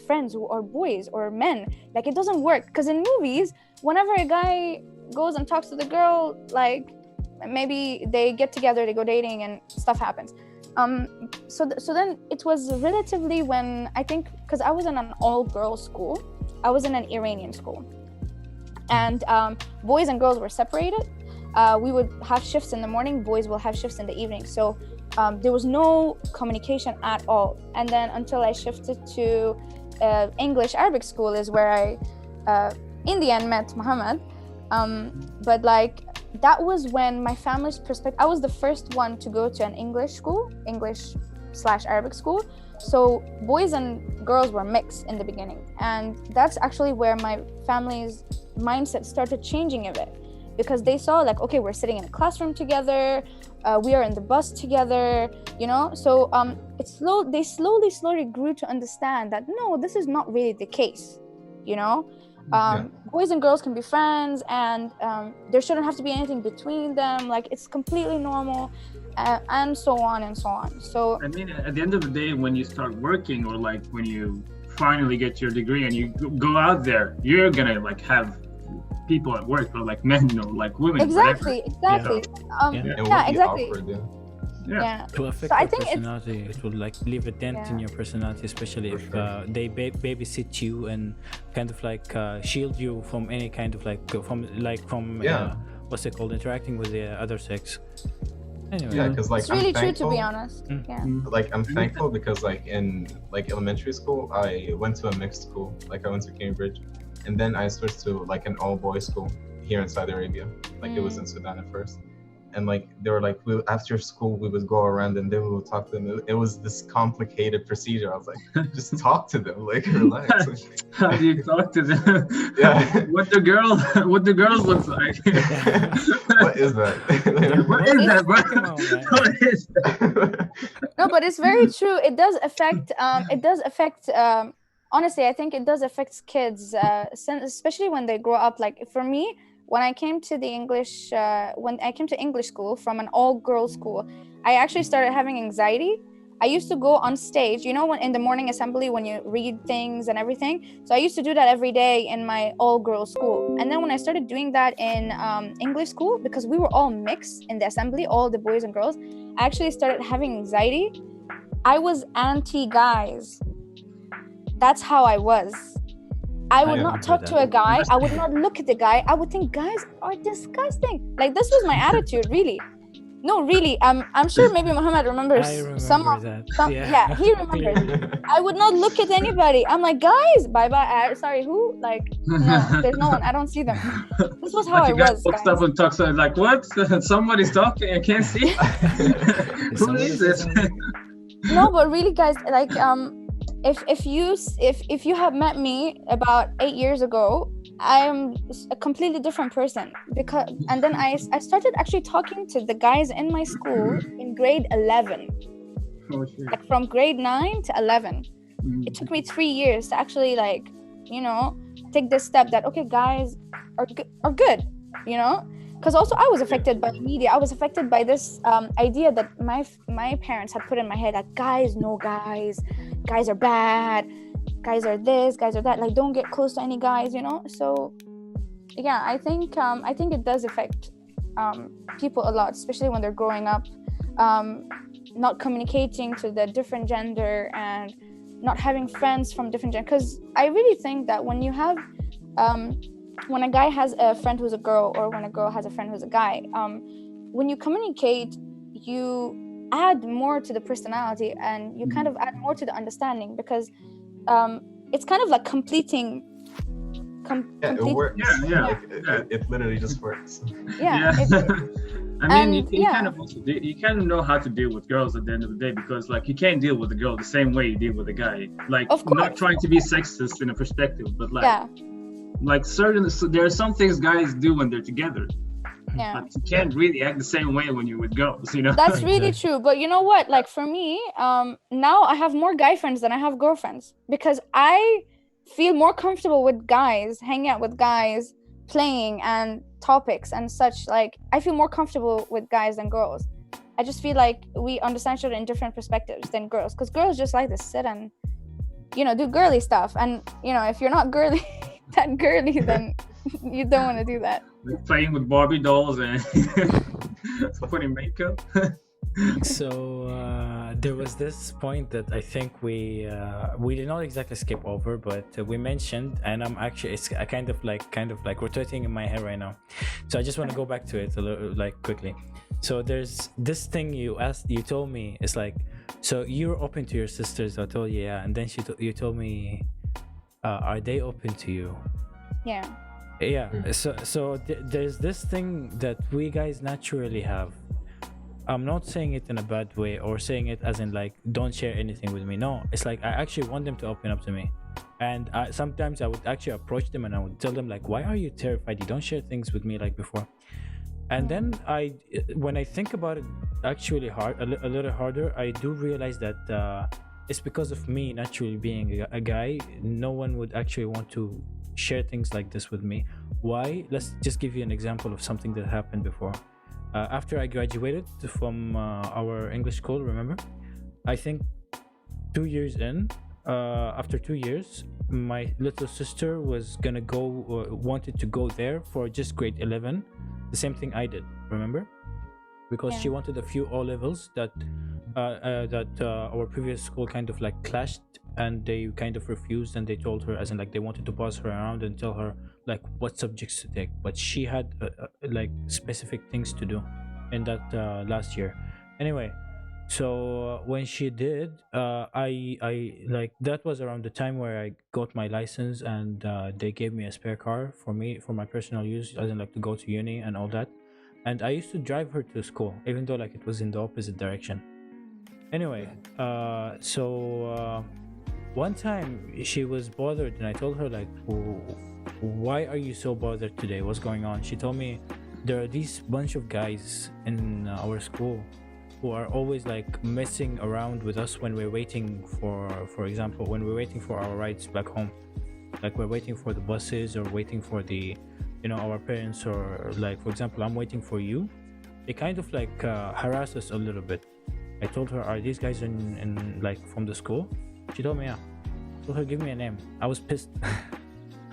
friends who are boys or men. Like, it doesn't work. Because in movies, whenever a guy goes and talks to the girl, like, maybe they get together, they go dating, and stuff happens. So then it was relatively, when I think, because I was in an all-girls school, I was in an Iranian school, and boys and girls were separated. We would have shifts in the morning, boys will have shifts in the evening. So there was no communication at all. And then until I shifted to English Arabic school is where I in the end met Muhammad. But like, that was when my family's perspective, I was the first one to go to an English school, English/Arabic school. So boys and girls were mixed in the beginning. And that's actually where my family's mindset started changing a bit, because they saw like, okay, we're sitting in a classroom together. we are in the bus together, you know. So they slowly grew to understand that no, this is not really the case, you know. Boys and girls can be friends, and there shouldn't have to be anything between them, like it's completely normal, and so on and so on. So I mean, at the end of the day, when you start working, or like when you finally get your degree and you go out there, you're gonna like have people at work, or like men or like women, exactly. It would be Exactly. awkward, Yeah. To affect So I your think personality, it will like leave a dent in your personality, especially if they babysit you and kind of like shield you from any kind of like from what's it called, interacting with the other sex. Anyway, Yeah, because like It's really I'm true, to be thankful. honest. Yeah. Like I'm thankful because like in like elementary school, I went to a mixed school. Like I went to Cambridge, and then I switched to like an all-boys school here in Saudi Arabia. Like it was in Sudan at first. And like they were like, after school we would go around and then we would talk to them. It was this complicated procedure. I was like, just talk to them, like relax. How do you talk to them? Yeah. What the girls look like? What is that? What is that, bro? Come on, man. What is that? No, but it's very true. It does affect. Honestly, I think it does affect kids, especially when they grow up. Like for me, when I came to English school from an all-girls school, I actually started having anxiety. I used to go on stage, you know, when in the morning assembly when you read things and everything. So I used to do that every day in my all-girls school. And then when I started doing that in English school, because we were all mixed in the assembly, all the boys and girls, I actually started having anxiety. I was anti-guys. That's how I was. I would not talk to a guy. I would not look at the guy. I would think guys are disgusting. Like this was my attitude, really. No, really. I'm sure maybe Muhammad remembers I remember some. Yeah. Yeah, he remembers. I would not look at anybody. I'm like, guys, bye. Sorry, who? Like, no, there's no one. I don't see them. This was how Like I a guy was. walks Guys. up and talks, like, what? Somebody's talking. I can't see. Who is this? No, but really, guys, like if you have met me about 8 years ago, I am a completely different person, and then I started actually talking to the guys in my school in grade 11, Oh, shit. like from grade 9 to 11. It took me 3 years to actually, like, you know, take this step that okay, guys are good, you know. Because also I was affected by media. I was affected by this idea that my parents had put in my head, that guys are bad, guys are this, guys are that, like don't get close to any guys, you know. So yeah, I think it does affect people a lot, especially when they're growing up, not communicating to the different gender and not having friends from different gender. Because I really think that when you have when a guy has a friend who's a girl, or when a girl has a friend who's a guy, when you communicate, you add more to the personality, and you kind of add more to the understanding, because it's kind of like completing. It works. Yeah. Like, it literally just works. Yeah. I mean, you kind of also you kind of know how to deal with girls at the end of the day, because like you can't deal with a girl the same way you deal with a guy. Like, Of course. not trying to be sexist in a perspective, but like. Yeah. Like there are some things guys do when they're together. Yeah. But you can't really act the same way when you're with girls, you know? That's really true. But you know what? Like for me, now I have more guy friends than I have girlfriends, because I feel more comfortable with guys, hanging out with guys, playing and topics and such. Like I feel more comfortable with guys than girls. I just feel like we understand each other in different perspectives than girls, because girls just like to sit and, you know, do girly stuff. And, you know, if you're not girly, that girly, then you don't want to do that. Like playing with Barbie dolls and putting makeup. So there was this point that I think we did not exactly skip over, but we mentioned, and I'm actually, it's kind of like rotating in my head right now. So I just want to go back to it a little, like quickly. So there's this thing you told me, it's like, so you're open to your sisters. I told you, yeah, and then you told me, are they open to you? Yeah. So there's this thing that we guys naturally have. I'm not saying it in a bad way, or saying it as in like don't share anything with me. No, it's like I actually want them to open up to me, and sometimes I would actually approach them and I would tell them like, why are you terrified? You don't share things with me like before. And then when I think about it actually a little harder, I do realize that it's because of me naturally being a guy. No one would actually want to share things like this with me. Why? Let's just give you an example of something that happened before. After I graduated from our English school, remember? I think 2 years in, after 2 years, my little sister was gonna wanted to go there for just grade 11. The same thing I did, remember? Because she wanted a few O levels that our previous school kind of like clashed, and they kind of refused, and they told her, as in like they wanted to boss her around and tell her like what subjects to take, but she had like specific things to do in that last year. Anyway, so when she did, I like that was around the time where I got my license, and they gave me a spare car for my personal use, as in like to go to uni and all that. And I used to drive her to school, even though like it was in the opposite direction. Anyway, one time she was bothered, and I told her like, why are you so bothered today? What's going on? She told me there are these bunch of guys in our school who are always like messing around with us when we're waiting for example, when we're waiting for our rides back home, like we're waiting for the buses or waiting for the, our parents, or like for example, I'm waiting for you. They kind of like harass us a little bit. I told her, are these guys in like from the school? She told me, yeah. I told her, give me a name. I was pissed.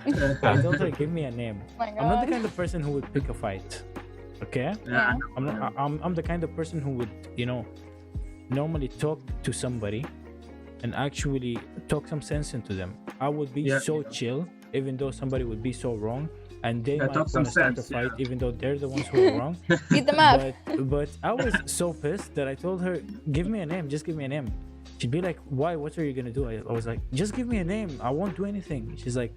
I told her, give me a name. Oh my I'm not the God. kind of person who would pick a fight. Okay? Yeah. I'm the kind of person who would, normally talk to somebody and actually talk some sense into them. I would be so chill, even though somebody would be so wrong, and they might want to start a fight, even though they're the ones who are wrong. Beat them up. But I was so pissed that I told her, give me a name, just give me a name. She'd be like, why? What are you gonna do? I was like, just give me a name. I won't do anything. She's like,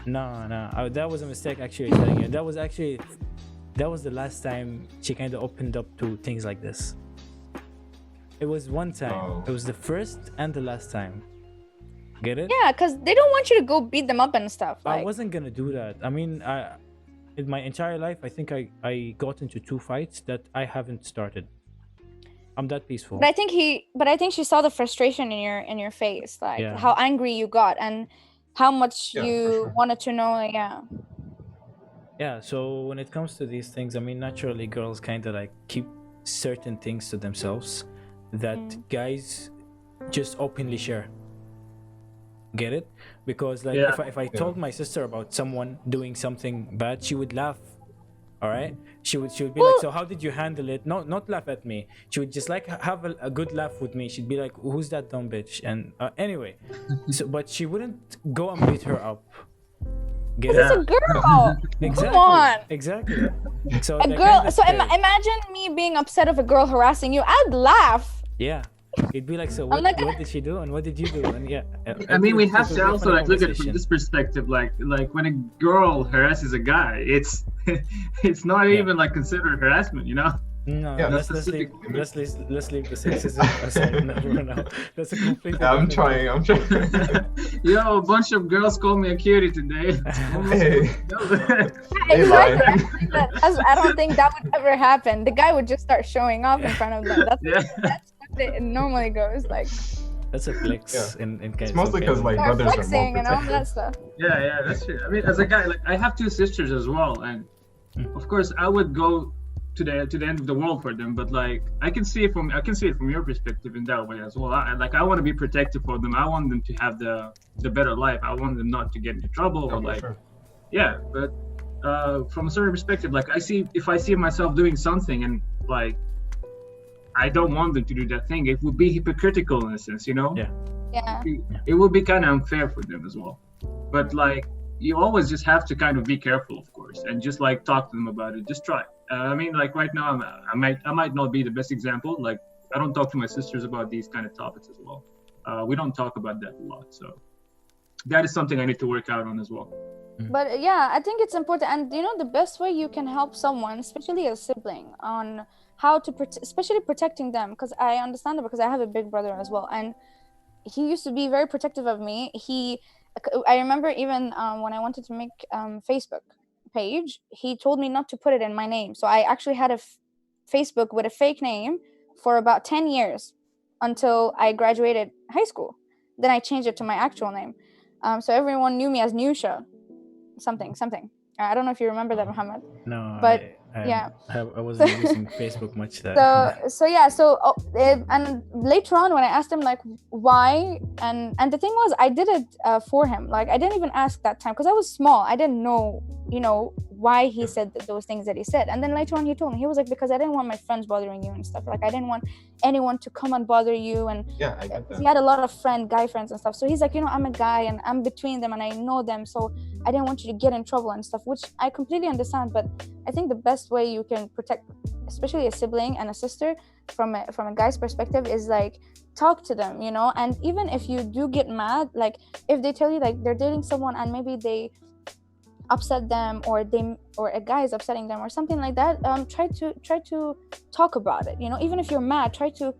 no. That was a mistake, actually, telling you. That was the last time she kind of opened up to things like this. It was one time. Oh. It was the first and the last time. Get it? Yeah, because they don't want you to go beat them up and stuff. I Like, wasn't gonna do that. I mean, in my entire life, I think I got into 2 fights that I haven't started. I'm that peaceful. but I think she saw the frustration in your face, like Yeah. how angry you got and how much Yeah, for you sure. wanted to know. Yeah. Yeah, so when it comes to these things, I mean, naturally girls kind of like keep certain things to themselves that guys just openly share. Get it? Because like if I told my sister about someone doing something bad, she would laugh. All right, she would be like, so how did you handle it? Not laugh at me. She would just like have a good laugh with me. She'd be like, who's that dumb bitch? And anyway, but she wouldn't go and beat her up. Get This it? is a girl. Exactly. Come on. Exactly. So A that girl. kind of So scared. imagine me being upset of a girl harassing you. I'd laugh. Yeah. It'd be like, so what, not what did she do and what did you do? And yeah. I mean, we have it would to be a also funny like look at it from conversation. this perspective. Like when a girl harasses a guy, it's it's not even like considered harassment, you know? No, Yeah, let's that's leave specific- let's leave the sexism aside. No. That's a completely Yeah, I'm different- trying. Yo, a bunch of girls called me a cutie today. Hey. Hey, Exactly. I don't think that would ever happen. The guy would just start showing off in front of them. That's what it normally goes. Like, That's a flex Yeah. in case. It's mostly because like start brothers are flexing more and all protective. that stuff. Yeah, that's true. I mean, as a guy, like I have 2 sisters as well, and of course I would go to the end of the world for them. But like I can see it from your perspective in that way as well. I want to be protective for them. I want them to have the better life. I want them not to get into trouble Yeah, or for like sure. yeah. But from a certain perspective, like if I see myself doing something and like I don't want them to do that thing, it would be hypocritical in a sense, you know? Yeah. Yeah. It would be kind of unfair for them as well. But like you always just have to kind of be careful, of course, and just like talk to them about it. Just try. I mean, like right now, I might not be the best example. Like I don't talk to my sisters about these kind of topics as well. We don't talk about that a lot, so that is something I need to work out on as well. But yeah, I think it's important. And you know, the best way you can help someone, especially a sibling, on how to especially protecting them, because I understand it because I have a big brother as well, and he used to be very protective of me. I remember even when I wanted to make Facebook, page, he told me not to put it in my name. So I actually had a Facebook with a fake name for about 10 years until I graduated high school. Then I changed it to my actual name. So everyone knew me as Nusha something. I don't know if you remember that, Muhammad. No, But I wasn't using Facebook much. That And later on, when I asked him like why, and the thing was, I did it for him. Like, I didn't even ask that time because I was small. I didn't know, why he said those things that he said. And then later on, he told me, he was like, because I didn't want my friends bothering you and stuff. Like, I didn't want anyone to come and bother you. And Yeah, I get that. he had a lot of guy friends and stuff. So he's like, I'm a guy and I'm between them and I know them. So I didn't want you to get in trouble and stuff, which I completely understand. But I think the best way you can protect, especially a sibling and a sister, from a guy's perspective, is like, talk to them, and even if you do get mad, like if they tell you like they're dating someone and maybe they upset them, or a guy is upsetting them or something like that, try to talk about it, even if you're mad, try to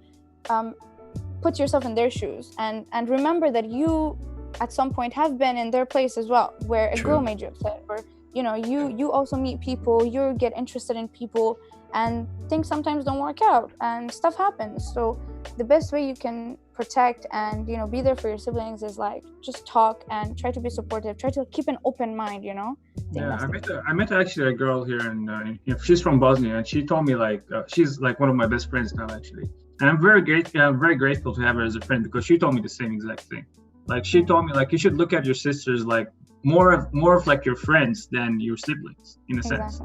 put yourself in their shoes and remember that you at some point have been in their place as well, where a girl made you upset, or you also meet people, you get interested in people, and things sometimes don't work out and stuff happens. So the best way you can protect and be there for your siblings is like just talk and try to be supportive, try to keep an open mind. I met actually a girl here and she's from Bosnia, and she told me like she's like one of my best friends now actually, and I'm very grateful to have her as a friend, because she told me the same exact thing. Like, she told me like you should look at your sisters like more of like your friends than your siblings, in a sense,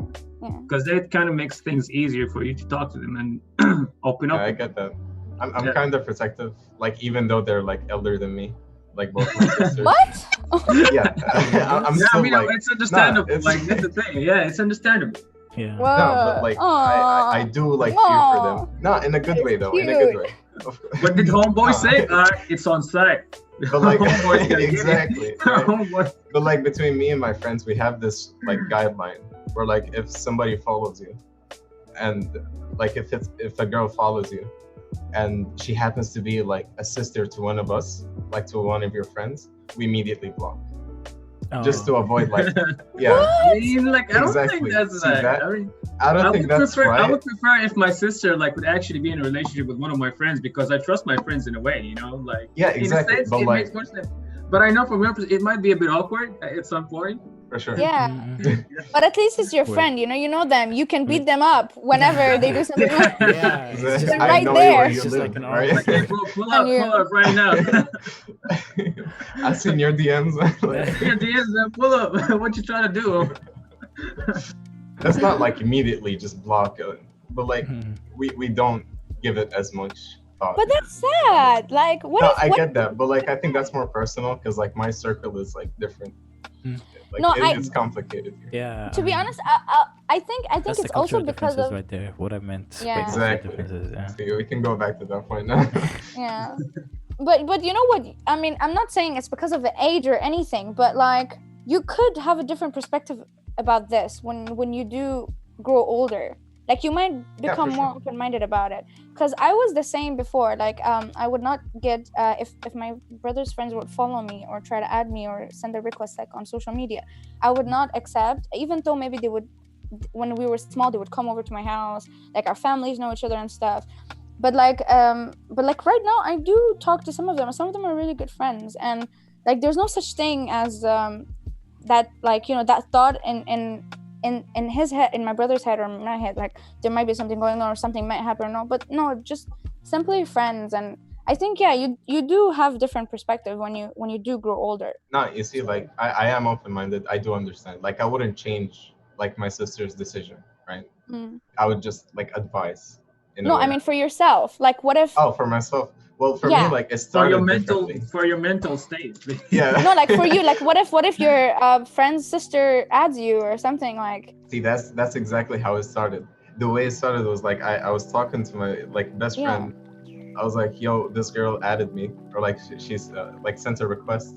because that kind of makes things easier for you to talk to them and open up. I get that. I'm kind of protective, like even though they're like elder than me, like both my sisters. What? Yeah, I'm still like, it's understandable. it's like that's the thing. Yeah, it's understandable. Yeah. No, but like I do like fear for them. No, in a good way though. In a good way. What did homeboy say? It's on site. But like exactly. Right? But like between me and my friends, we have this like guideline where like if somebody follows you, and like if a girl follows you, and she happens to be like a sister to one of us, like to one of your friends, we immediately block. Just to avoid like I mean, like, I don't exactly. think that's See like, that? I don't think that's right. I would prefer if my sister like would actually be in a relationship with one of my friends, because I trust my friends in a way, like exactly. In a sense, but it like, makes more sense. But I know from your perspective, it might be a bit awkward at some point. for sure. Yeah, but at least it's your friend. You know them. You can beat them up whenever they do something wrong. Yeah, They're I right know there. where It's you just live, like an right? Like, hey, pull up right now. I seen your DMs. Like, Here, DS, pull up. What you trying to do? that's not like immediately just block it, but like we don't give it as much thought. But that's sad. Like, I get that, but like I think that's more personal, because like my circle is like different. Like, it's complicated. Yeah. To be honest, I think That's it's the also cultural because differences of right there. What I meant. Yeah. by cultural Exactly. differences, yeah. See, we can go back to that point now. yeah. But you know what? I mean, I'm not saying it's because of the age or anything, but like you could have a different perspective about this when you do grow older. Like, you might become more open-minded about it. Because I was the same before. Like, I would not get if my brother's friends would follow me or try to add me or send a request like on social media, I would not accept, even though maybe they would, when we were small, they would come over to my house. Like, our families know each other and stuff. But like right now, I do talk to some of them. Some of them are really good friends, and like there's no such thing as that, like, that thought in his head, in my brother's head, or in my head, like there might be something going on or something might happen. No, just simply friends. And I think you do have different perspective when you do grow older. No, you see, like I am open-minded. I do understand. Like, I wouldn't change like my sister's decision, right? I would just like advise. No, I mean for yourself. Like, what if? Oh, for myself. Well, for me, like it started for your mental state. Yeah. No, like for you, like what if your friend's sister adds you or something like? See, that's exactly how it started. The way it started was like I was talking to my like best friend. I was like, "Yo, this girl added me," or like she's like sent a request,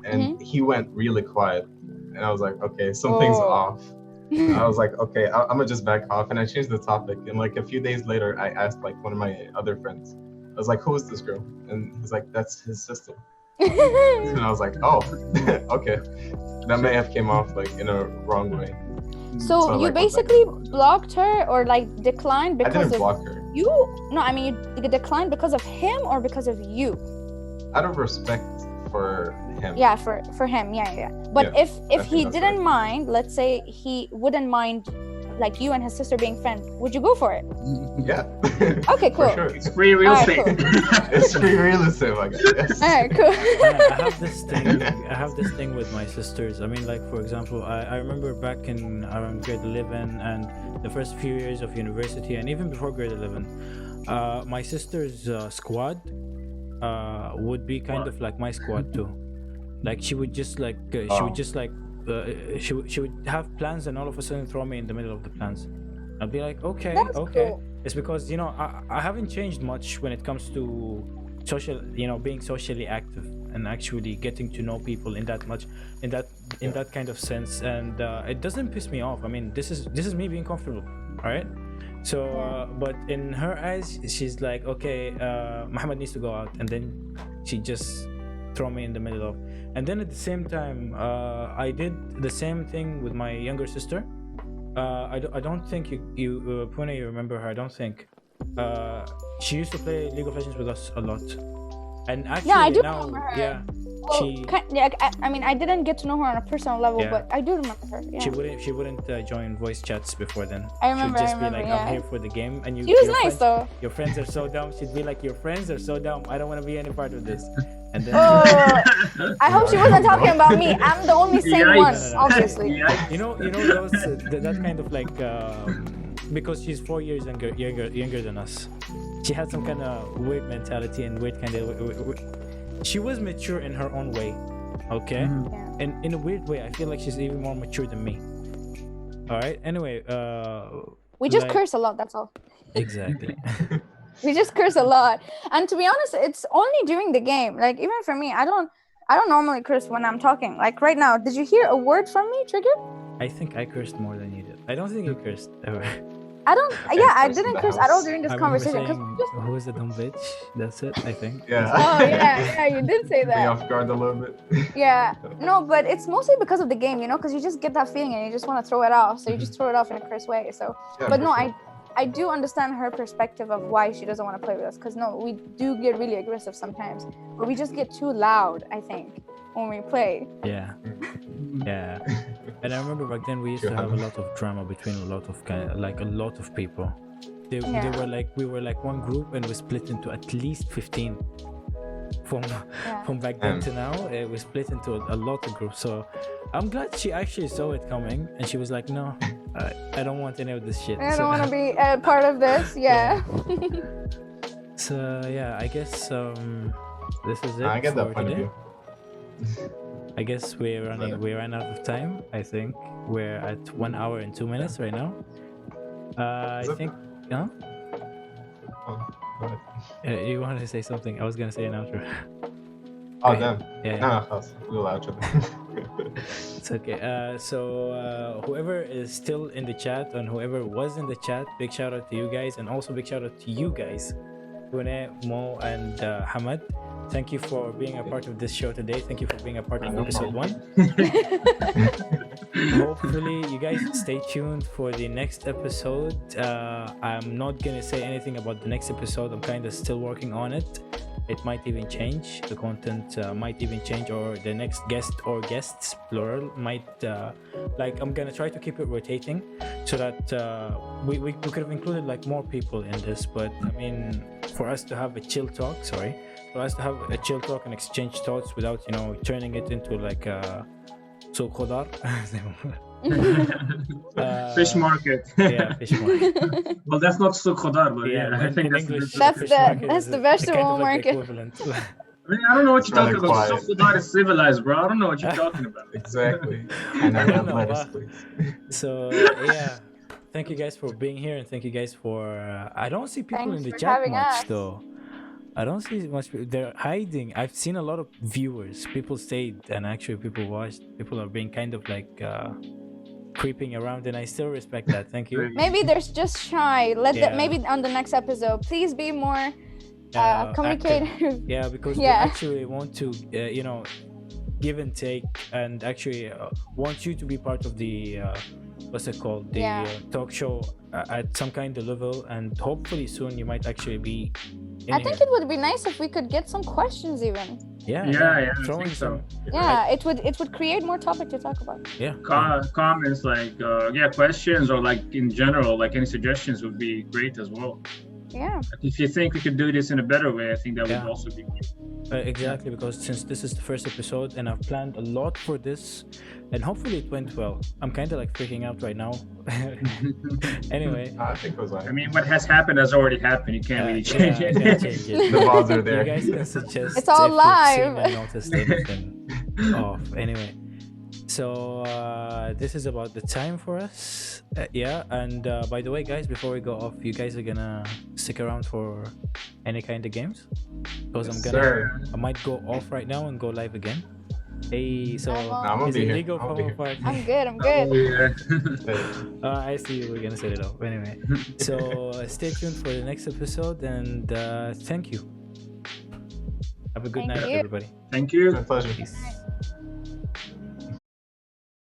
and he went really quiet, and I was like, "Okay, something's off." I was like, "Okay, I'm gonna just back off," and I changed the topic. And like a few days later, I asked like one of my other friends. I was like, "Who is this girl?" And he's like, "That's his sister." And I was like, "Oh, okay." That may have came off like in a wrong way. So you like, basically blocked her or like declined I because didn't of block her. you? No, I mean you declined because of him or because of you? Out of respect for him. Yeah, for him. Yeah. But Yeah, if I he think that's didn't right. mind, let's say he wouldn't mind like you and his sister being friends, would you go for it? Yeah. Okay, cool. For sure. It's free real Alright, estate. It's free real estate, I guess. All right, cool. I have this thing with my sisters. I mean, like for example, I remember back in around grade 11 and the first few years of university, and even before grade 11, my sister's squad would be kind of like my squad too. Like she would just like she would have plans and all of a sudden throw me in the middle of the plans. I'll be like, okay. Cool. It's because I haven't changed much when it comes to social, being socially active and actually getting to know people in that kind of sense, and it doesn't piss me off. I mean, this is me being comfortable, all right? So but in her eyes, she's like, okay, Muhammad needs to go out, and then she just throw me in the middle of. And then at the same time, I did the same thing with my younger sister. I don't think you Pune, you remember her. I don't think. She used to play League of Legends with us a lot, and actually I do now, remember her. yeah, Well, I mean, I didn't get to know her on a personal level, Yeah. but I do remember her. Yeah. she wouldn't join voice chats before then. I remember, She'd just I be remember, like, I'm yeah. here for the game, and She was your nice friends, though. Your friends are so dumb. She'd be like, your friends are so dumb. I don't want to be any part of this. And then Oh, I hope she wasn't talking about me. I'm the only sane Yikes. one, No. obviously. Yeah. you know those that kind of like because she's 4 years younger than us. She had some kind of weird mentality and weird kind of. She was mature in her own way, okay, Yeah. and in a weird way, I feel like she's even more mature than me. All right. Anyway, We just like- curse a lot, that's all. exactly. We just curse a lot. And to be honest, it's only during the game. Like even for me, I don't normally curse when I'm talking. Like right now, did you hear a word from me, Trigger? I think I cursed more than you did. I don't think you cursed ever. I don't. Yeah, I cursed in didn't the curse at all house. during this I remember conversation. 'cause saying, just, "Who is the dumb bitch?" That's it. I think. Yeah. oh yeah, you did say Me that. off guard a little bit. Yeah, no, but it's mostly because of the game, because you just get that feeling and you just want to throw it off. So you just throw it off in a curse way. So, Yeah, but for no, sure. I do understand her perspective of why she doesn't want to play with us. Because no, we do get really aggressive sometimes, but we just get too loud, I think, when we play. Yeah. Yeah. And I remember back then we used to have a lot of drama between a lot of people. They we were like one group and we split into at least 15. From back then to now, we split into a lot of groups. So I'm glad she actually saw it coming and she was like, no, I don't want any of this shit. I don't want to be a part of this. Yeah. So yeah, I guess this is it. I get that for point of today. view. I guess we ran out of time. I think we're at 1 hour and 2 minutes right now. I Is it? think. Huh? Oh, go ahead. You wanted to say something? I was gonna say an outro. Oh, Right. damn. Yeah. No, we'll outro. It's okay. So whoever is still in the chat and whoever was in the chat, big shout out to you guys, and also big shout out to you guys, Pune, Mo, and Hamad. Thank you for being a part of this show today. Thank you for being a part of episode 1. Hopefully you guys stay tuned for the next episode. I'm not gonna say anything about the next episode. I'm kind of still working on it. It might even change. The content might even change, or the next guest or guests plural might I'm gonna try to keep it rotating so that we could have included like more people in this. But I mean, for us to have a chill talk, and exchange thoughts without turning it into like so khodar. Fish market. Yeah, fish market. Well, that's not so khodar, but yeah, I think in that's English, That's fish the- market that's is the a kind vegetable of like the market. equivalent. I mean, I don't know what you're Rather talking about. quiet. So khodar is civilized, bro. I don't know what you're talking about. Exactly. And I don't have know, lettuce, wow. please. So yeah, thank you guys for being here, and thank you guys for. I don't see people Thanks in the for chat having much us. though. I don't see much. They're hiding. I've seen a lot of viewers. People stayed, and actually people watched. People are being kind of like creeping around, and I still respect that. Thank you. Maybe they're just shy. Yeah. Maybe on the next episode, please be more Active. communicative. Yeah, because Yeah. they actually want to, give and take, and actually want you to be part of the what's it called, the Yeah. talk show at some kind of level, and hopefully soon you might actually be in I think here. it would be nice if we could get some questions even. Yeah, I throwing think so. Yeah, it would create more topic to talk about. Comments like questions, or like in general, like any suggestions would be great as well. Yeah. Like, if you think we could do this in a better way, I think that would Yeah. also be great. Exactly, because since this is the first episode and I've planned a lot for this, and hopefully it went well. I'm kind of like freaking out right now. Anyway, I think it was like I mean, what has happened has already happened. You can't really change yeah, it. I can't change it. the balls are You there. guys can suggest It's all if live. you've seen and noticed anything off. Anyway, so this is about the time for us. And by the way, guys, before we go off, you guys are gonna stick around for any kind of games, because Yes, I'm gonna sir. I might go off right now and go live again. Hey, so I'm I'm gonna is be it here. legal I'll from be here. apart? I'm good. I'm Oh, good. yeah. I see we're gonna set it up anyway. So stay tuned for the next episode, and thank you. Have a good Thank night, you. everybody. Thank you. My pleasure. Peace.